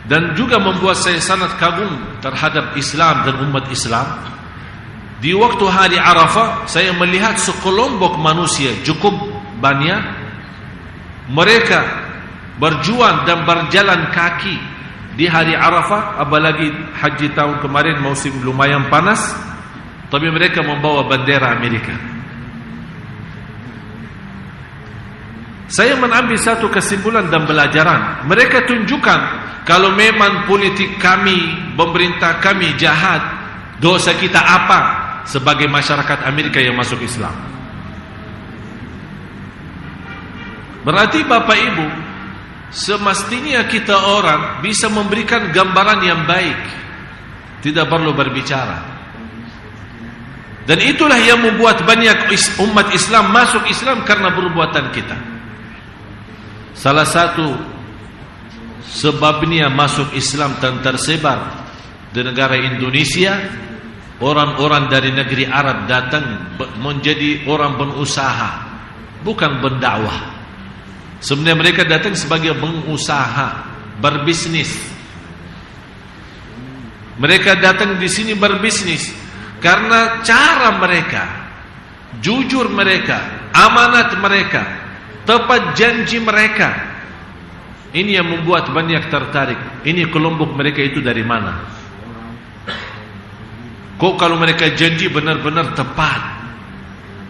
dan juga membuat saya sangat kagum terhadap Islam dan umat Islam. Di waktu hari Arafah, saya melihat sekelompok manusia cukup banyak. Mereka berjuang dan berjalan kaki di hari Arafah, apalagi haji tahun kemarin musim lumayan panas, tapi mereka membawa bendera Amerika. Saya mengambil satu kesimpulan dan pelajaran. Mereka tunjukkan kalau memang politik kami, pemerintah kami jahat, dosa kita apa sebagai masyarakat Amerika yang masuk Islam. Berarti Bapak Ibu, semestinya kita orang bisa memberikan gambaran yang baik, tidak perlu berbicara. Dan itulah yang membuat banyak umat Islam masuk Islam karena perbuatan kita. Salah satu sebabnya masuk Islam dan tersebar di negara Indonesia, orang-orang dari negeri Arab datang menjadi orang berusaha, bukan berdakwah. Sebenarnya mereka datang sebagai pengusaha, berbisnis. Mereka datang di sini berbisnis karena cara mereka, jujur mereka, amanat mereka, tepat janji mereka. Ini yang membuat banyak tertarik. Ini kelompok mereka itu dari mana? Kok kalau mereka janji benar-benar tepat?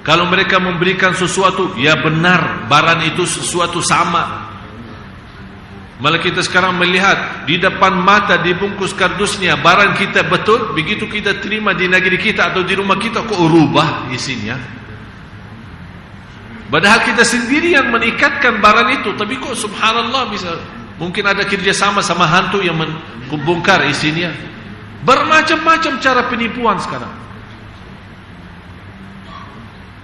Kalau mereka memberikan sesuatu, ya benar, barang itu sesuatu sama. Malah kita sekarang melihat di depan mata dibungkus kardusnya barang kita betul, begitu kita terima di negeri kita atau di rumah kita kok rubah isinya. Padahal kita sendiri yang menikatkan barang itu, tapi kok subhanallah bisa, mungkin ada kerjasama sama hantu yang membongkar isinya. Bermacam-macam cara penipuan sekarang.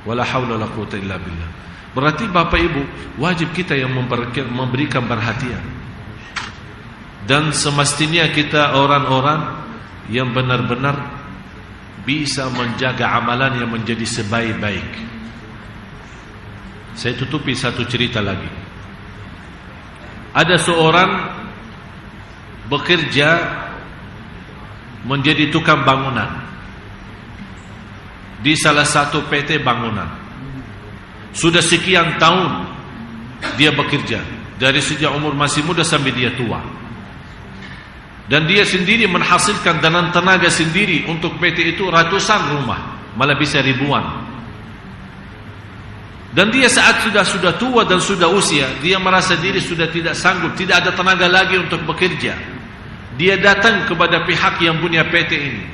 Wala haula wala quwwata illa billah. Berarti Bapak Ibu, wajib kita yang memberikan perhatian. Dan semestinya kita orang-orang yang benar-benar bisa menjaga amalan yang menjadi sebaik-baik. Saya tutupi satu cerita lagi. Ada seorang bekerja menjadi tukang bangunan di salah satu PT bangunan. Sudah sekian tahun dia bekerja, dari sejak umur masih muda sampai dia tua. Dan dia sendiri menghasilkan dengan tenaga sendiri untuk PT itu ratusan rumah, malah bisa ribuan. Dan dia saat sudah tua dan sudah usia, dia merasa diri sudah tidak sanggup, tidak ada tenaga lagi untuk bekerja. Dia datang kepada pihak yang punya PT ini.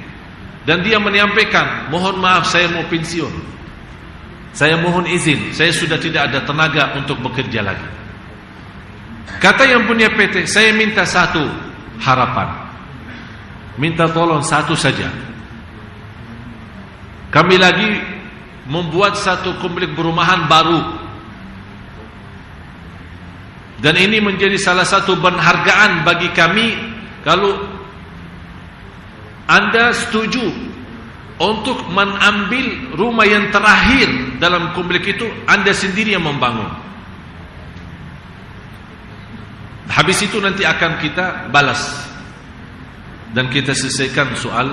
Dan dia menyampaikan, mohon maaf saya mau pensiun. Saya mohon izin, saya sudah tidak ada tenaga untuk bekerja lagi. Kata yang punya PT, saya minta satu harapan. Minta tolong satu saja. Kami lagi membuat satu komplek perumahan baru. Dan ini menjadi salah satu penghargaan bagi kami kalau Anda setuju untuk mengambil rumah yang terakhir dalam komplek itu, Anda sendiri yang membangun. Habis itu nanti akan kita balas dan kita selesaikan soal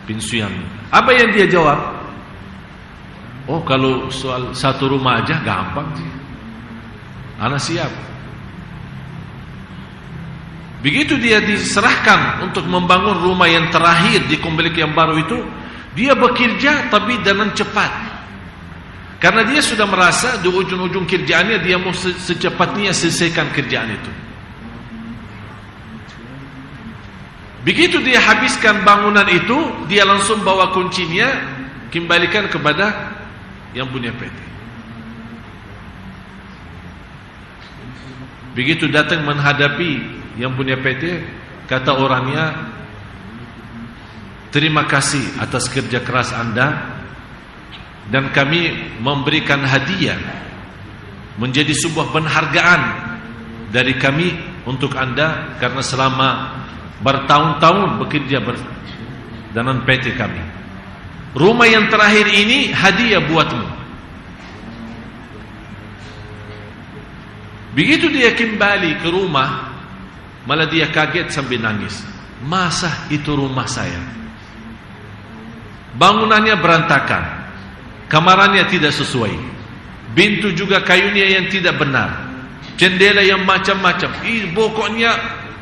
pensiun. Apa yang dia jawab? Oh, kalau soal satu rumah aja gampang sih, Ana siap. Begitu dia diserahkan untuk membangun rumah yang terakhir di komplek yang baru itu, dia bekerja tapi dengan cepat. Karena dia sudah merasa di ujung-ujung kerjaannya dia mau secepatnya selesaikan kerjaan itu. Begitu dia habiskan bangunan itu, dia langsung bawa kuncinya kembalikan kepada yang punya PT. Begitu datang menghadapi yang punya PT, kata orangnya, terima kasih atas kerja keras Anda, dan kami memberikan hadiah menjadi sebuah penghargaan dari kami untuk Anda karena selama bertahun-tahun bekerja dengan PT kami. Rumah yang terakhir ini hadiah buatmu. Begitu dia kembali ke rumah, malah dia kaget sambil nangis. Masa itu rumah saya? Bangunannya berantakan, kamarannya tidak sesuai, pintu juga kayunya yang tidak benar, jendela yang macam-macam. Pokoknya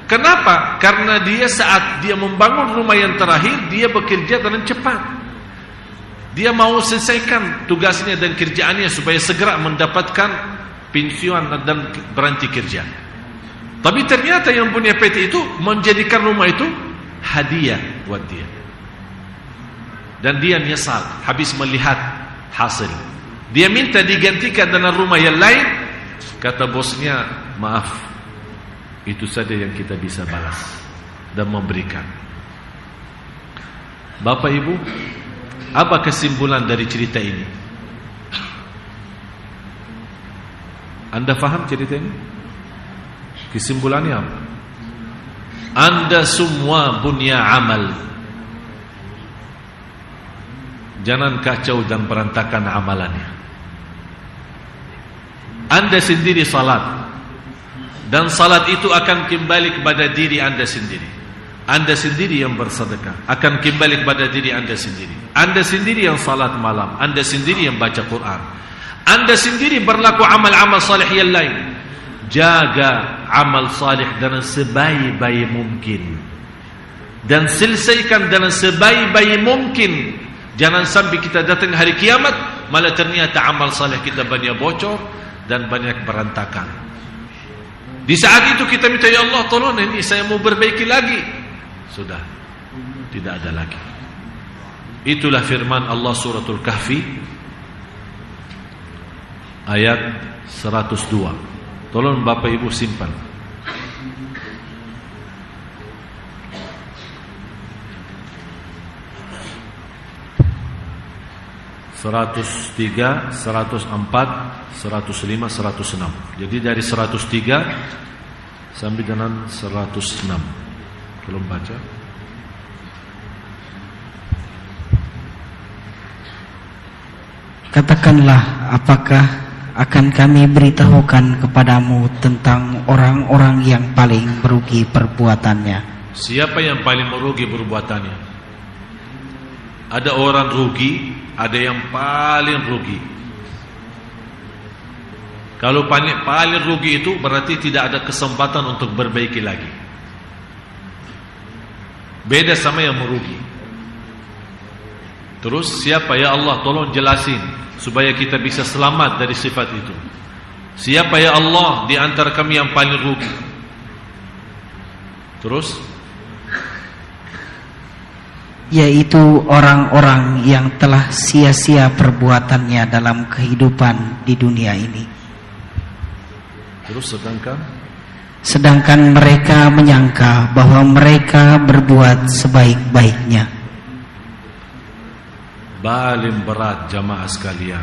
kenapa? Karena dia saat dia membangun rumah yang terakhir, dia bekerja dengan cepat. Dia mau selesaikan tugasnya dan kerjaannya supaya segera mendapatkan pensiun dan berhenti kerja. Tapi ternyata yang punya PT itu menjadikan rumah itu hadiah buat dia. Dan dia nyesal habis melihat hasil. Dia minta digantikan dengan rumah yang lain. Kata bosnya, maaf, itu saja yang kita bisa balas dan memberikan. Bapak Ibu, apa kesimpulan dari cerita ini? Anda faham cerita ini? Kesimpulannya apa? Anda semua punya amal. Jangan kacau dan berantakan amalannya. Anda sendiri salat, dan salat itu akan kembali kepada diri Anda sendiri. Anda sendiri yang bersedekah akan kembali kepada diri Anda sendiri. Anda sendiri yang salat malam, Anda sendiri yang baca Quran, Anda sendiri berlaku amal-amal salih yang lain. Jaga amal salih dengan sebaik-baik mungkin dan selesaikan dengan sebaik-baik mungkin. Jangan sampai kita datang hari kiamat malah ternyata amal salih kita banyak bocor dan banyak berantakan. Di saat itu kita minta, ya Allah tolong ini saya mau perbaiki lagi. Sudah tidak ada lagi. Itulah firman Allah suratul Kahfi ayat 102. Tolong Bapak Ibu simpan. Seratus 103, 104, 105, 106. Jadi dari 103 sampai dengan 106. Tolong baca. Katakanlah, apakah akan kami beritahukan kepadamu tentang orang-orang yang paling merugi perbuatannya? Siapa yang paling merugi perbuatannya? Ada orang rugi, ada yang paling rugi. Kalau paling rugi itu berarti tidak ada kesempatan untuk berbaiki lagi. Beda sama yang merugi. Terus siapa, ya Allah tolong jelasin supaya kita bisa selamat dari sifat itu. Siapa ya Allah di antara kami yang paling rugi? Terus yaitu orang-orang yang telah sia-sia perbuatannya dalam kehidupan di dunia ini. Terus sedangkan mereka menyangka bahwa mereka berbuat sebaik-baiknya. Paling berat jamaah sekalian,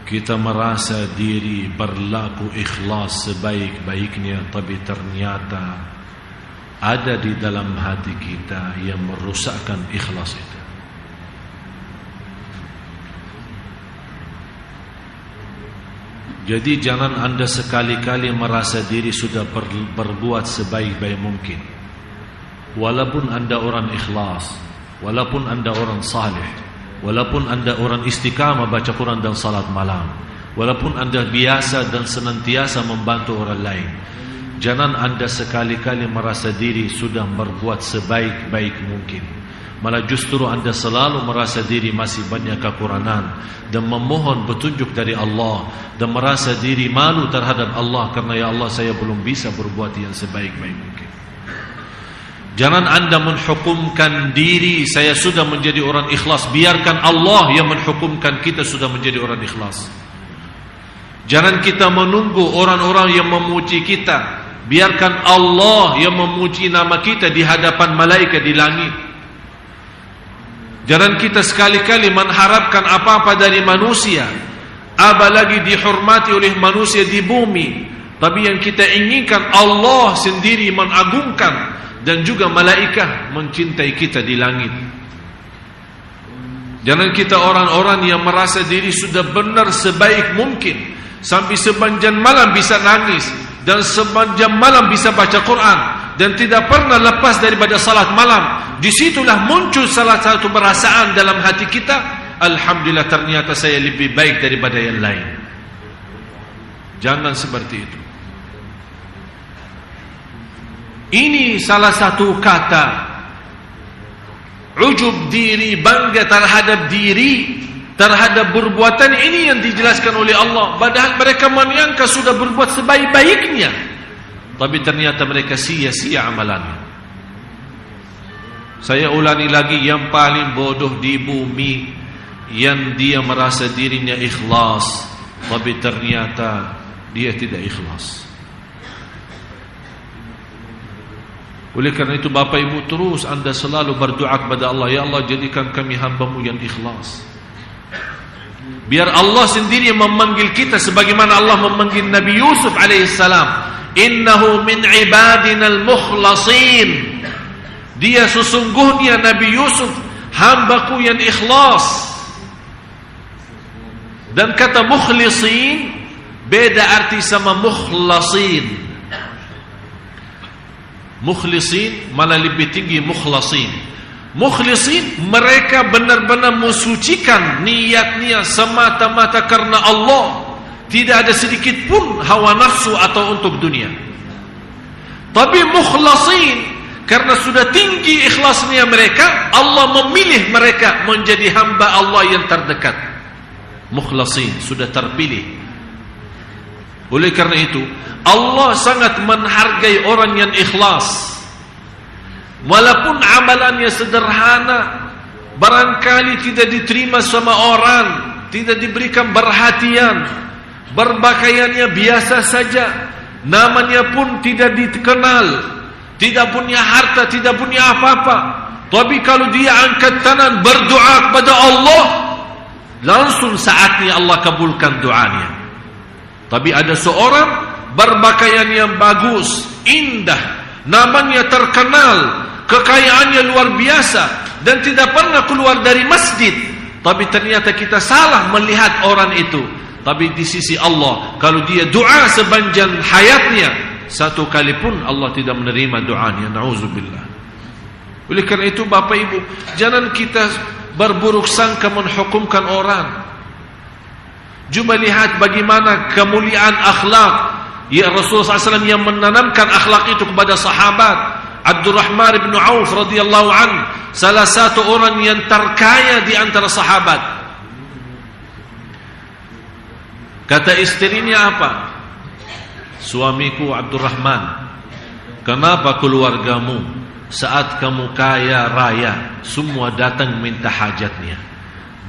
kita merasa diri berlaku ikhlas sebaik-baiknya, tapi ternyata ada di dalam hati kita yang merusakkan ikhlas itu. Jadi jangan Anda sekali-kali merasa diri sudah berbuat sebaik-baik mungkin. Walaupun Anda orang ikhlas, walaupun Anda orang salih, walaupun Anda orang istiqamah baca Quran dan salat malam, walaupun Anda biasa dan senantiasa membantu orang lain, jangan Anda sekali-kali merasa diri sudah berbuat sebaik-baik mungkin. Malah justru Anda selalu merasa diri masih banyak kekurangan dan memohon petunjuk dari Allah dan merasa diri malu terhadap Allah karena ya Allah saya belum bisa berbuat yang sebaik-baik mungkin. Jangan Anda menghukumkan diri saya sudah menjadi orang ikhlas. Biarkan Allah yang menghukumkan kita sudah menjadi orang ikhlas. Jangan kita menunggu orang-orang yang memuji kita. Biarkan Allah yang memuji nama kita di hadapan malaikat di langit. Jangan kita sekali-kali mengharapkan apa-apa dari manusia, apalagi dihormati oleh manusia di bumi. Tapi yang kita inginkan Allah sendiri mengagungkan dan juga malaikat mencintai kita di langit. Jangan kita orang-orang yang merasa diri sudah benar sebaik mungkin, sampai sepanjang malam bisa nangis dan sepanjang malam bisa baca Quran dan tidak pernah lepas daripada salat malam. Disitulah muncul salah satu perasaan dalam hati kita, alhamdulillah ternyata saya lebih baik daripada yang lain. Jangan seperti itu. Ini salah satu kata ujub diri, bangga terhadap diri, terhadap perbuatan ini yang dijelaskan oleh Allah. Padahal mereka menyangka sudah berbuat sebaik-baiknya, tapi ternyata mereka sia-sia amalannya. Saya ulangi lagi, yang paling bodoh di bumi yang dia merasa dirinya ikhlas, tapi ternyata dia tidak ikhlas. Oleh karena itu Bapak Ibu, terus anda selalu berdoa kepada Allah, ya Allah jadikan kami hamba-Mu yang ikhlas. Biar Allah sendiri yang memanggil kita sebagaimana Allah memanggil Nabi Yusuf alaihissalam, innahu min ibadina al-mukhlasin. Dia sesungguhnya Nabi Yusuf hambaku yang ikhlas. Dan kata mukhlisin beda arti sama mukhlasin. Mukhlisin malah lebih tinggi mukhlasin. Mukhlisin mereka benar-benar mensucikan niatnya semata-mata karena Allah, tidak ada sedikit pun hawa nafsu atau untuk dunia. Tapi mukhlasin karena sudah tinggi ikhlasnya mereka, Allah memilih mereka menjadi hamba Allah yang terdekat. Mukhlasin sudah terpilih. Oleh karena itu Allah sangat menghargai orang yang ikhlas. Walaupun amalannya sederhana, barangkali tidak diterima sama orang, tidak diberikan perhatian, berpakaiannya biasa saja, namanya pun tidak dikenal, tidak punya harta, tidak punya apa-apa. Tapi kalau dia angkat tangan berdoa kepada Allah, langsung saatnya Allah kabulkan doanya. Tapi ada seorang berpakaian yang bagus, indah, namanya terkenal, kekayaannya luar biasa dan tidak pernah keluar dari masjid, tapi ternyata kita salah melihat orang itu. Tapi di sisi Allah, kalau dia doa sepanjang hayatnya, satu kali pun Allah tidak menerima doanya. Na'udzubillah. Oleh karena itu Bapak Ibu, jangan kita berburuk sangka menghukumkan orang. Coba lihat bagaimana kemuliaan akhlak ya Rasulullah SAW yang menanamkan akhlak itu kepada sahabat. Abdurrahman bin Auf radhiyallahu an, salah satu orang yang terkaya di antara sahabat. Kata istrinya apa? Suamiku Abdurrahman, kenapa keluargamu saat kamu kaya raya semua datang minta hajatnya,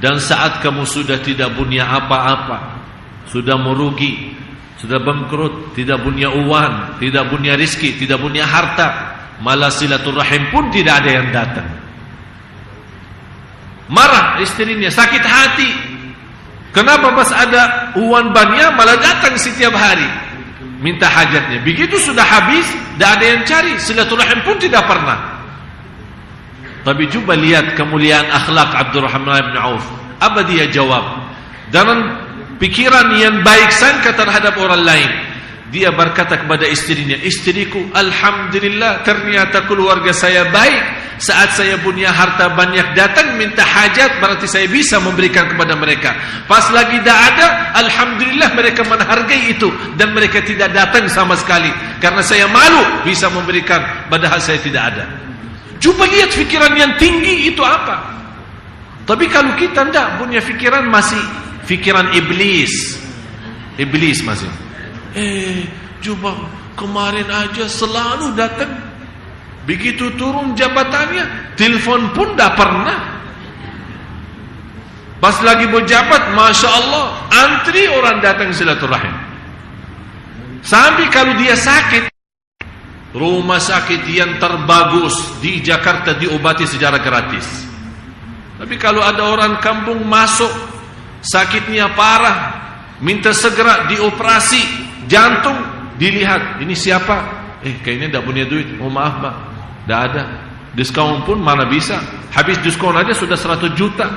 dan saat kamu sudah tidak punya apa-apa, sudah merugi, sudah bangkrut, tidak punya uang, tidak punya rizki, tidak punya harta, malah silaturahim pun tidak ada yang datang. Marah istrinya, sakit hati. Kenapa pas ada uang banyak malah datang setiap hari minta hajatnya? Begitu sudah habis, tidak ada yang cari, silaturahim pun tidak pernah. Tapi coba lihat kemuliaan akhlak Abdurrahman bin Auf. Apa dia jawab? Dengan pikiran yang baik sangka terhadap orang lain, dia berkata kepada istrinya, istriku, alhamdulillah ternyata keluarga saya baik. Saat saya punya harta banyak datang minta hajat, berarti saya bisa memberikan kepada mereka. Pas lagi tidak ada, alhamdulillah mereka menghargai itu, dan mereka tidak datang sama sekali karena saya malu bisa memberikan padahal saya tidak ada. Coba lihat pikiran yang tinggi itu apa. Tapi kalau kita tidak punya pikiran, masih pikiran iblis. Iblis masih. Coba kemarin aja selalu datang. Begitu turun jabatannya, telepon pun tidak pernah. Pas lagi berjabat, Masya Allah, antri orang datang silaturahim. Sampai kalau dia sakit, rumah sakit yang terbagus di Jakarta diobati secara gratis. Tapi kalau ada orang kampung masuk, sakitnya parah, minta segera dioperasi jantung, dilihat, ini siapa? Kayaknya tidak punya duit. Oh maaf Pak, tidak ada. Diskon pun mana bisa, habis diskon aja sudah 100 juta.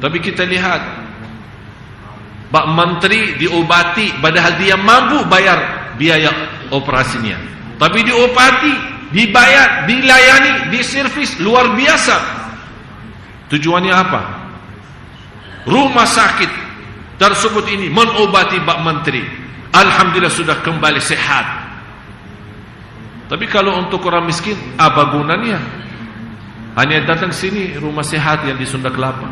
Tapi kita lihat Pak Menteri diobati padahal dia mampu bayar biaya operasinya, tapi diobati, dibayar, dilayani, diservis luar biasa. Tujuannya apa? Rumah sakit tersebut ini mengobati Pak Menteri, alhamdulillah sudah kembali sehat. Tapi kalau untuk orang miskin, apa gunanya? Hanya datang sini rumah sehat yang di Sunda Kelapa.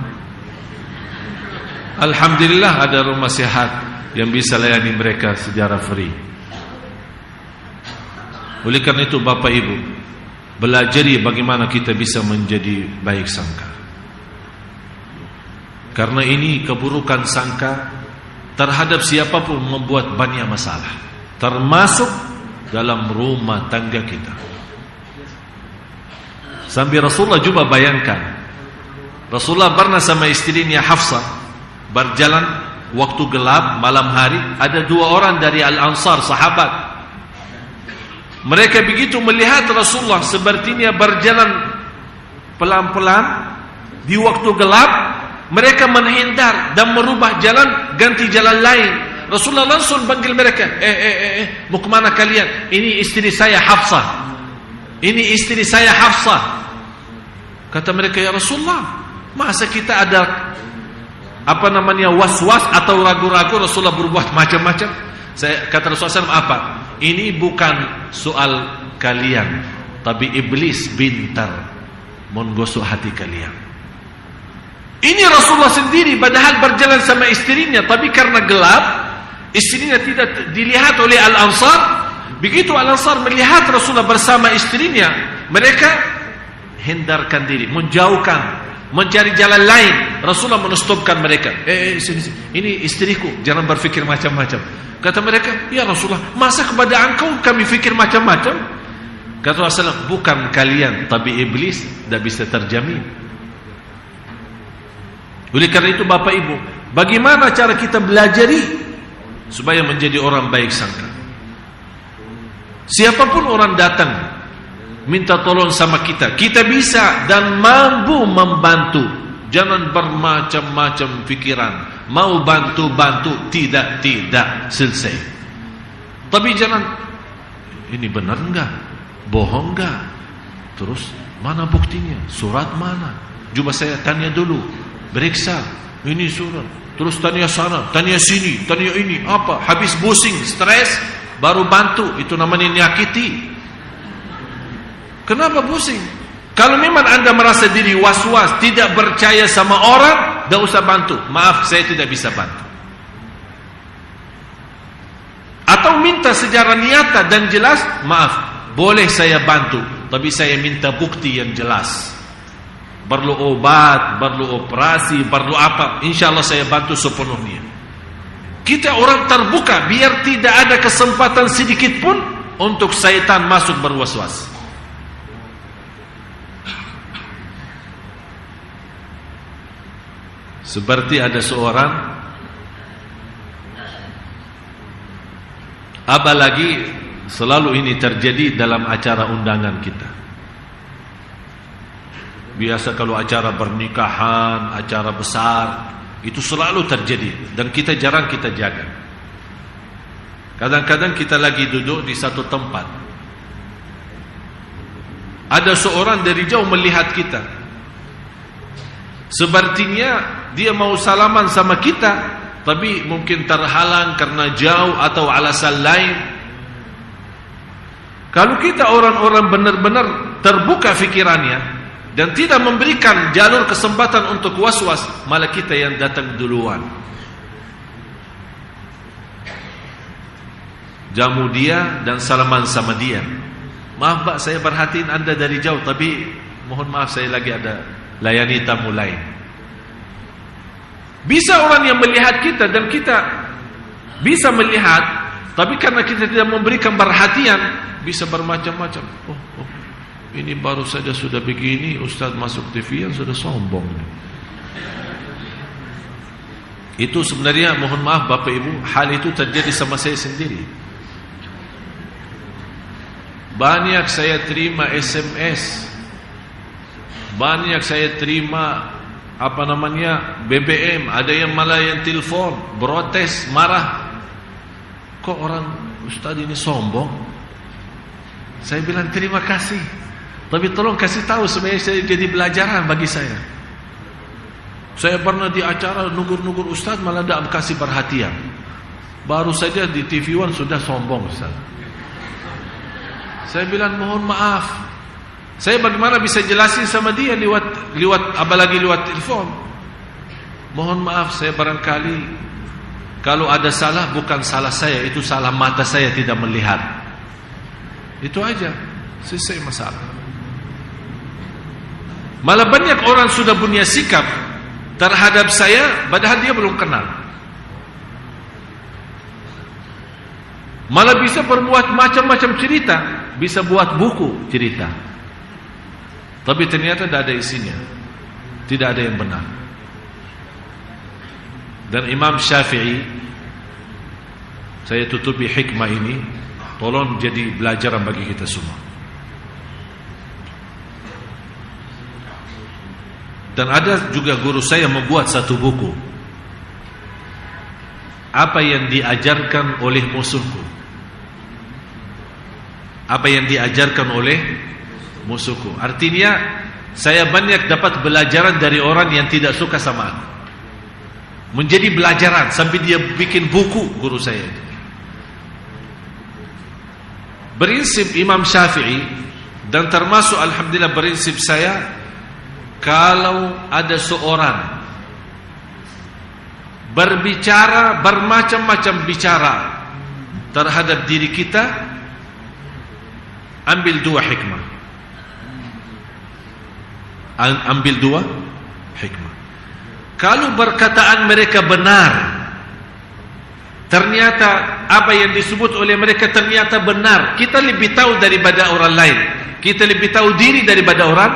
Alhamdulillah ada rumah sehat yang bisa layani mereka secara free. Oleh karena itu Bapak Ibu, belajari bagaimana kita bisa menjadi baik sangka. Karena ini keburukan sangka terhadap siapapun membuat banyak masalah, termasuk dalam rumah tangga kita. Sampai Rasulullah juga bayangkan, Rasulullah pernah sama istrinya Hafsah berjalan waktu gelap malam hari, ada 2 orang dari Al-Ansar sahabat. Mereka begitu melihat Rasulullah sepertinya berjalan pelan-pelan di waktu gelap, mereka menghindar dan merubah jalan, ganti jalan lain. Rasulullah langsung panggil mereka, mau kemana kalian? Ini istri saya Hafsah. Ini istri saya Hafsah. Kata mereka, ya Rasulullah, masa kita ada was-was atau ragu-ragu Rasulullah berbuat macam-macam? Kata Rasulullah SAW, apa? Ini bukan soal kalian, tapi iblis pintar menggosok hati kalian. Ini Rasulullah sendiri padahal berjalan sama istrinya, tapi karena gelap istrinya tidak dilihat oleh Al-Ansar. Begitu Al-Ansar melihat Rasulullah bersama istrinya, mereka hindarkan diri, menjauhkan, mencari jalan lain. Rasulullah menstopkan mereka. Sini. Ini istriku, jangan berfikir macam-macam. Kata mereka, ya Rasulullah, masa kepada engkau kami fikir macam-macam? Kata Rasulullah, bukan kalian, tapi iblis tidak bisa terjamin. Oleh karena itu Bapak Ibu, bagaimana cara kita belajari supaya menjadi orang baik sangka? Siapapun orang datang minta tolong sama kita, kita bisa dan mampu membantu. Jangan bermacam-macam pikiran. Mau bantu-bantu, tidak selesai. Tapi jangan, ini benar enggak? Bohong enggak? Terus mana buktinya? Surat mana? Coba saya tanya dulu, periksa. Ini surat. Terus tanya sana, tanya sini, tanya ini. Apa? Habis pusing, stres, baru bantu. Itu namanya nyakiti. Kenapa pusing? Kalau memang Anda merasa diri was-was, tidak percaya sama orang, tidak usah bantu. Maaf, saya tidak bisa bantu. Atau minta secara nyata dan jelas, maaf, boleh saya bantu, tapi saya minta bukti yang jelas. Perlu obat, perlu operasi, perlu apa, insya Allah saya bantu sepenuhnya. Kita orang terbuka, biar tidak ada kesempatan sedikit pun untuk syaitan masuk berwas-was. Seperti ada seorang, apalagi selalu ini terjadi dalam acara undangan kita. Biasa kalau acara pernikahan, acara besar, itu selalu terjadi dan kita jarang kita jaga. Kadang-kadang kita lagi duduk di satu tempat, ada seorang dari jauh melihat kita, sepertinya dia mau salaman sama kita, tapi mungkin terhalang karena jauh atau alasan lain. Kalau kita orang-orang benar-benar terbuka fikirannya dan tidak memberikan jalur kesempatan untuk was-was, malah kita yang datang duluan. Jamu dia dan salaman sama dia. Maaf Pak, saya perhatiin Anda dari jauh, tapi mohon maaf saya lagi ada layani tamu lain. Bisa orang yang melihat kita dan kita bisa melihat, tapi karena kita tidak memberikan perhatian, bisa bermacam-macam. Oh, ini baru saja sudah begini, Ustaz masuk TV yang sudah sombong. Itu sebenarnya mohon maaf Bapak Ibu, hal itu terjadi sama saya sendiri. Banyak saya terima SMS, banyak saya terima BBM, ada yang malah yang telepon, protes, marah. Kok orang Ustaz ini sombong? Saya bilang terima kasih, tapi tolong kasih tahu sebenarnya saya jadi pelajaran bagi saya. Saya pernah di acara nugur-nugur Ustaz malah tidak kasih perhatian. Baru saja di TV One sudah sombong Ustaz. Saya bilang mohon maaf. Saya bagaimana bisa jelasin sama dia lewat apalagi lewat telepon. Mohon maaf, saya barangkali kalau ada salah bukan salah saya, itu salah mata saya tidak melihat. Itu aja, selesai masalah. Malah banyak orang sudah punya sikap terhadap saya padahal dia belum kenal. Malah bisa berbuat macam-macam cerita, bisa buat buku cerita, tapi ternyata tidak ada isinya, tidak ada yang benar. Dan Imam Syafi'i, saya tutupi hikmah ini, tolong jadi pelajaran bagi kita semua. Dan ada juga guru saya membuat satu buku, apa yang diajarkan oleh musuhku. Apa yang diajarkan oleh musuhku. Artinya saya banyak dapat pelajaran dari orang yang tidak suka sama aku. Menjadi pelajaran sampai dia bikin buku guru saya itu. Prinsip Imam Syafi'i dan termasuk alhamdulillah prinsip saya, kalau ada seorang berbicara bermacam-macam bicara terhadap diri kita, ambil dua hikmah. Ambil dua hikmah. Kalau perkataan mereka benar, ternyata apa yang disebut oleh mereka ternyata benar, kita lebih tahu daripada orang lain, kita lebih tahu diri daripada orang.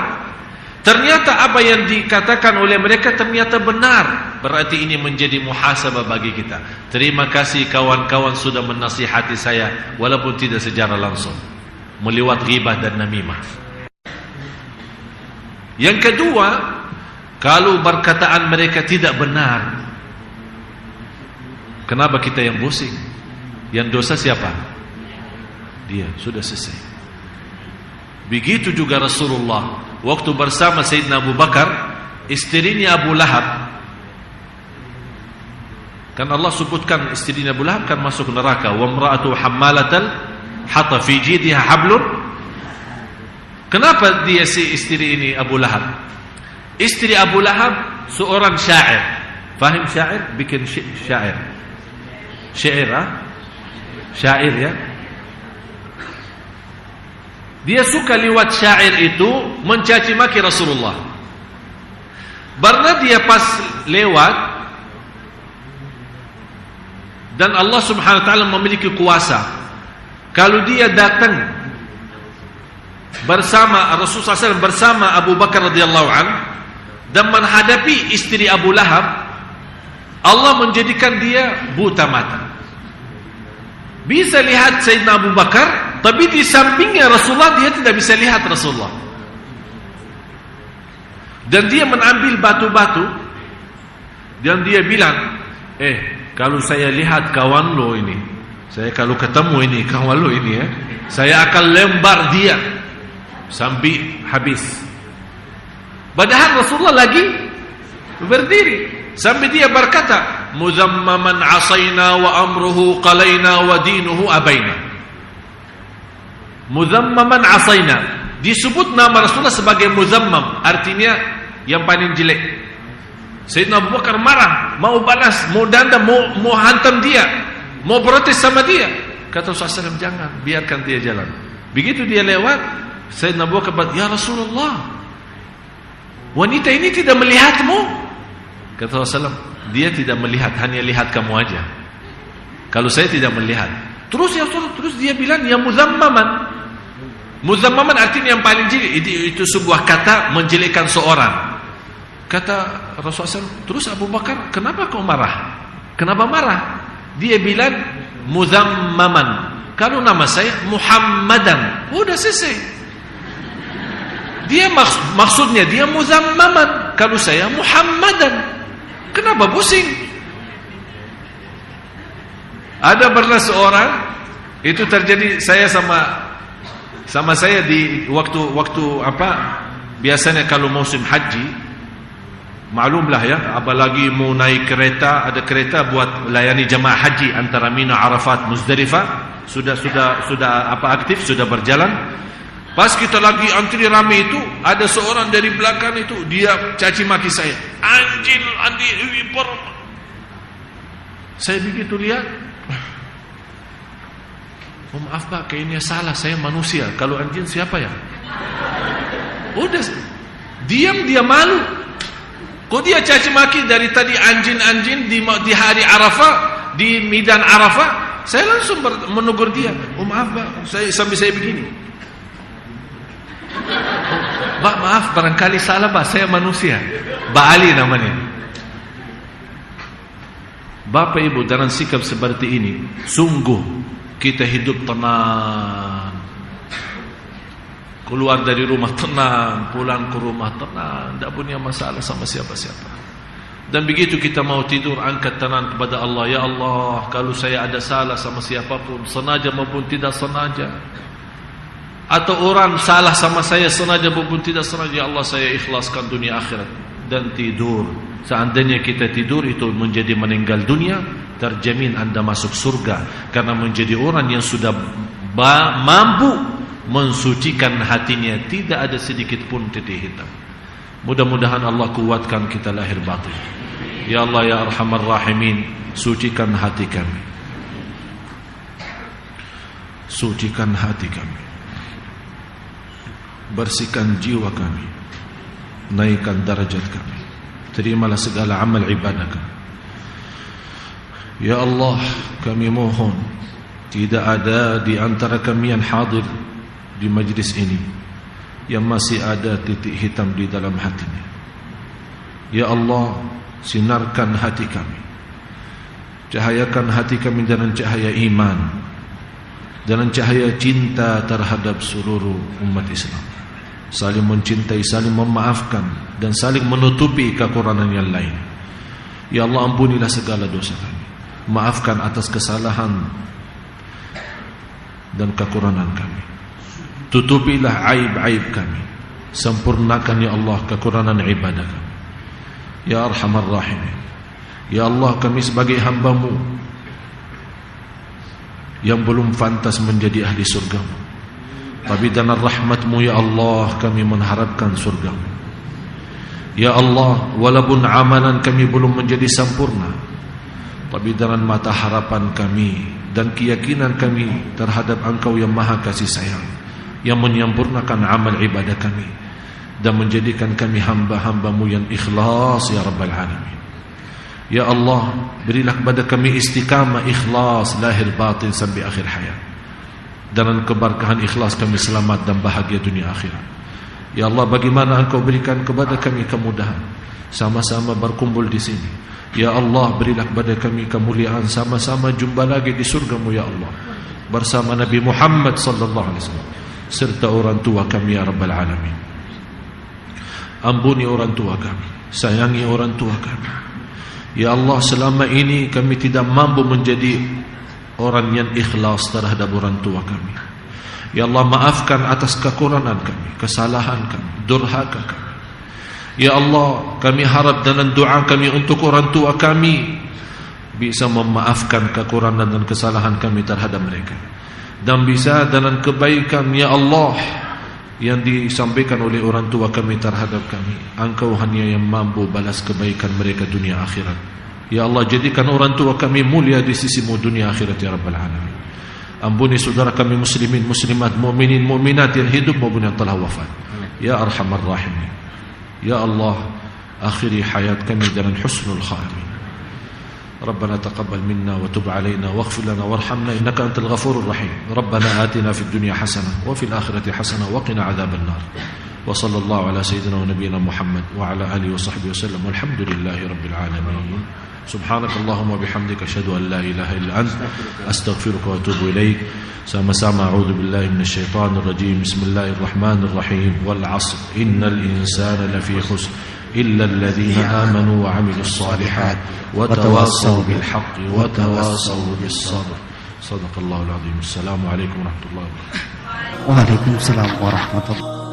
Ternyata apa yang dikatakan oleh mereka ternyata benar, berarti ini menjadi muhasabah bagi kita. Terima kasih kawan-kawan sudah menasihati saya walaupun tidak secara langsung, melewat ghibah dan namimah. Yang kedua, kalau perkataan mereka tidak benar, kenapa kita yang pusing? Yang dosa siapa? Dia, sudah selesai. Begitu juga Rasulullah waktu bersama Sayyidina Abu Bakar, istrinya Abu Lahab. Kan Allah sebutkan istrinya Abu Lahab kan masuk neraka. Wa imra'atu hammalatal hatta fi jidha hablun. Kenapa dia si istri ini Abu Lahab? Istri Abu Lahab seorang syair. Faham syair? Bikin syair. Syair, syair ya. Dia suka lewat syair itu mencaci maki Rasulullah. Karena dia pas lewat, dan Allah Subhanahu wa taala memiliki kuasa. Kalau dia datang bersama Rasulullah SAW bersama Abu Bakar radhiyallahu an dan menghadapi istri Abu Lahab, Allah menjadikan dia buta mata. Bisa lihat Sayyidina Abu Bakar, tapi di sampingnya Rasulullah dia tidak bisa lihat Rasulullah. Dan dia mengambil batu-batu dan dia bilang, kalau saya lihat kawan lo ini, saya kalau ketemu ini kawan lo ini ya, saya akan lembar dia sampai habis. Padahal Rasulullah lagi berdiri sampai dia berkata, muzammaman asaina wa amruhu qalaina wa dinuhu abaina. Muzammaman asaina, disebut nama Rasulullah sebagai muzammam, artinya yang paling jelek. Sayyidina Abu Bakar marah, mau balas, mau dandam, mau hantam dia, mau protes sama dia. Kata Rasulullah SAW, jangan, biarkan dia jalan. Begitu dia lewat, Sayyidina Abu Bakar, ya Rasulullah, wanita ini tidak melihatmu. Kata Rasulullah SAW, dia tidak melihat, hanya lihat kamu aja. Kalau saya tidak melihat. Terus ya Rasulullah, terus dia bilang, ya muzammaman. Muzammaman artinya yang paling jelek. Itu sebuah kata menjelekkan seorang. Kata Rasulullah SAW, terus Abu Bakar, kenapa kau marah? Kenapa marah? Dia bilang, muzammaman. Kalau nama saya Muhammadan, udah selesai. Dia maksudnya dia muzammaman. Kalau saya Muhammadan, kenapa pusing? Ada pernah seorang, itu terjadi saya sama saya di waktu apa? Biasanya kalau musim haji, maklumlah ya, apalagi mau naik kereta, ada kereta buat melayani jemaah haji antara Mina, Arafat, Muzdalifah, sudah apa aktif, sudah berjalan. Pas kita lagi antri rame itu, ada seorang dari belakang itu, dia caci maki saya. Anjing, wipor. Saya begitu lihat, oh maaf Pak, kayaknya salah, saya manusia. Kalau anjing siapa ya? Udah, diam, dia malu. Kok dia caci maki dari tadi anjing-anjing di hari Arafah, di Medan Arafah? Saya langsung menegur dia. Oh maaf Pak, sampai saya begini. Pak maaf, barangkali salah Pak, saya manusia. Pak Ali namanya. Bapak Ibu, dalam sikap seperti ini, sungguh kita hidup tenang. Keluar dari rumah tenang, pulang ke rumah tenang, tidak punya masalah sama siapa-siapa. Dan begitu kita mau tidur, angkat tangan kepada Allah. Ya Allah, kalau saya ada salah sama siapapun, sengaja maupun tidak sengaja, atau orang salah sama saya sengaja maupun tidak sengaja, ya Allah, saya ikhlaskan dunia akhirat dan tidur. Seandainya kita tidur itu menjadi meninggal dunia, terjamin Anda masuk surga, karena menjadi orang yang sudah mampu mensucikan hatinya, tidak ada sedikit pun titik hitam. Mudah-mudahan Allah kuatkan kita lahir batin. Ya Allah ya Arhamar Rahimin, sucikan hati kami, sucikan hati kami, bersihkan jiwa kami, naikkan darajat kami, terimalah segala amal ibadah kami. Ya Allah, kami mohon, tidak ada di antara kami yang hadir di majlis ini yang masih ada titik hitam di dalam hatinya. Ya Allah, sinarkan hati kami, cahayakan hati kami dengan cahaya iman, dengan cahaya cinta terhadap seluruh umat Islam, saling mencintai, saling memaafkan, dan saling menutupi kekurangan yang lain. Ya Allah, ampunilah segala dosa kami, maafkan atas kesalahan dan kekurangan kami, tutupilah aib-aib kami, sempurnakan ya Allah kekurangan ibadah kami. Ya Arhamar Rahimin, ya Allah, kami sebagai hamba-Mu yang belum pantas menjadi ahli surga-Mu, tapi dengan rahmat-Mu ya Allah kami mengharapkan surga-Mu. Ya Allah, walaupun amalan kami belum menjadi sempurna, tapi dengan mata harapan kami dan keyakinan kami terhadap Engkau yang maha kasih sayang, yang menyempurnakan amal ibadah kami dan menjadikan kami hamba-hamba-Mu yang ikhlas ya Rabbal Alamin. Ya Allah, berilah kepada kami istiqamah ikhlas lahir batin sampai akhir hayat. Dengan keberkahan ikhlas kami selamat dan bahagia dunia akhirat. Ya Allah, bagaimana Engkau berikan kepada kami kemudahan sama-sama berkumpul di sini. Ya Allah, berilah kepada kami kemuliaan sama-sama jumpa lagi di surga-Mu ya Allah, bersama Nabi Muhammad sallallahu alaihi wasallam serta orang tua kami ya Rabbal Alamin. Ampuni orang tua kami, sayangi orang tua kami. Ya Allah, selama ini kami tidak mampu menjadi orang yang ikhlas terhadap orang tua kami. Ya Allah, maafkan atas kekurangan kami, kesalahan kami, durhaka kami. Ya Allah, kami harap dengan doa kami untuk orang tua kami bisa memaafkan kekurangan dan kesalahan kami terhadap mereka, dan bisa dengan kebaikan ya Allah yang disampaikan oleh orang tua kami terhadap kami, Engkau hanya yang mampu balas kebaikan mereka dunia akhirat. Ya Allah, jadikan orang tua kami mulia di sisi-Mu dunia akhirat ya Rabbal Alamin. Ampuni saudara kami muslimin, muslimat, mu'minin, mu'minat yang hidup maupun yang telah wafat ya Arhamar Rahimin. Ya Allah, akhiri hayat kami dengan husnul khatimah. ربنا تقبل منا وتب علينا واغفر لنا وارحمنا إنك أنت الغفور الرحيم. ربنا آتنا في الدنيا حسنة وفي الآخرة حسنة وقنا عذاب النار. وصلى الله على سيدنا ونبينا محمد وعلى آله وصحبه وسلم والحمد لله رب العالمين. سبحانك اللهم وبحمدك أشهد أن لا إله إلا أنت أستغفرك وأتوب إليك. Sama-sama أعوذ بالله من الشيطان الرجيم. بسم الله الرحمن الرحيم. والعصر إن الإنسان لفي خسر إلا الذين آمنوا وعملوا الصالحات وتواصوا بالحق وتواصوا بالصبر. صدق الله العظيم. السلام عليكم ورحمة الله وبركاته. Waalaikumsalam warahmatullahi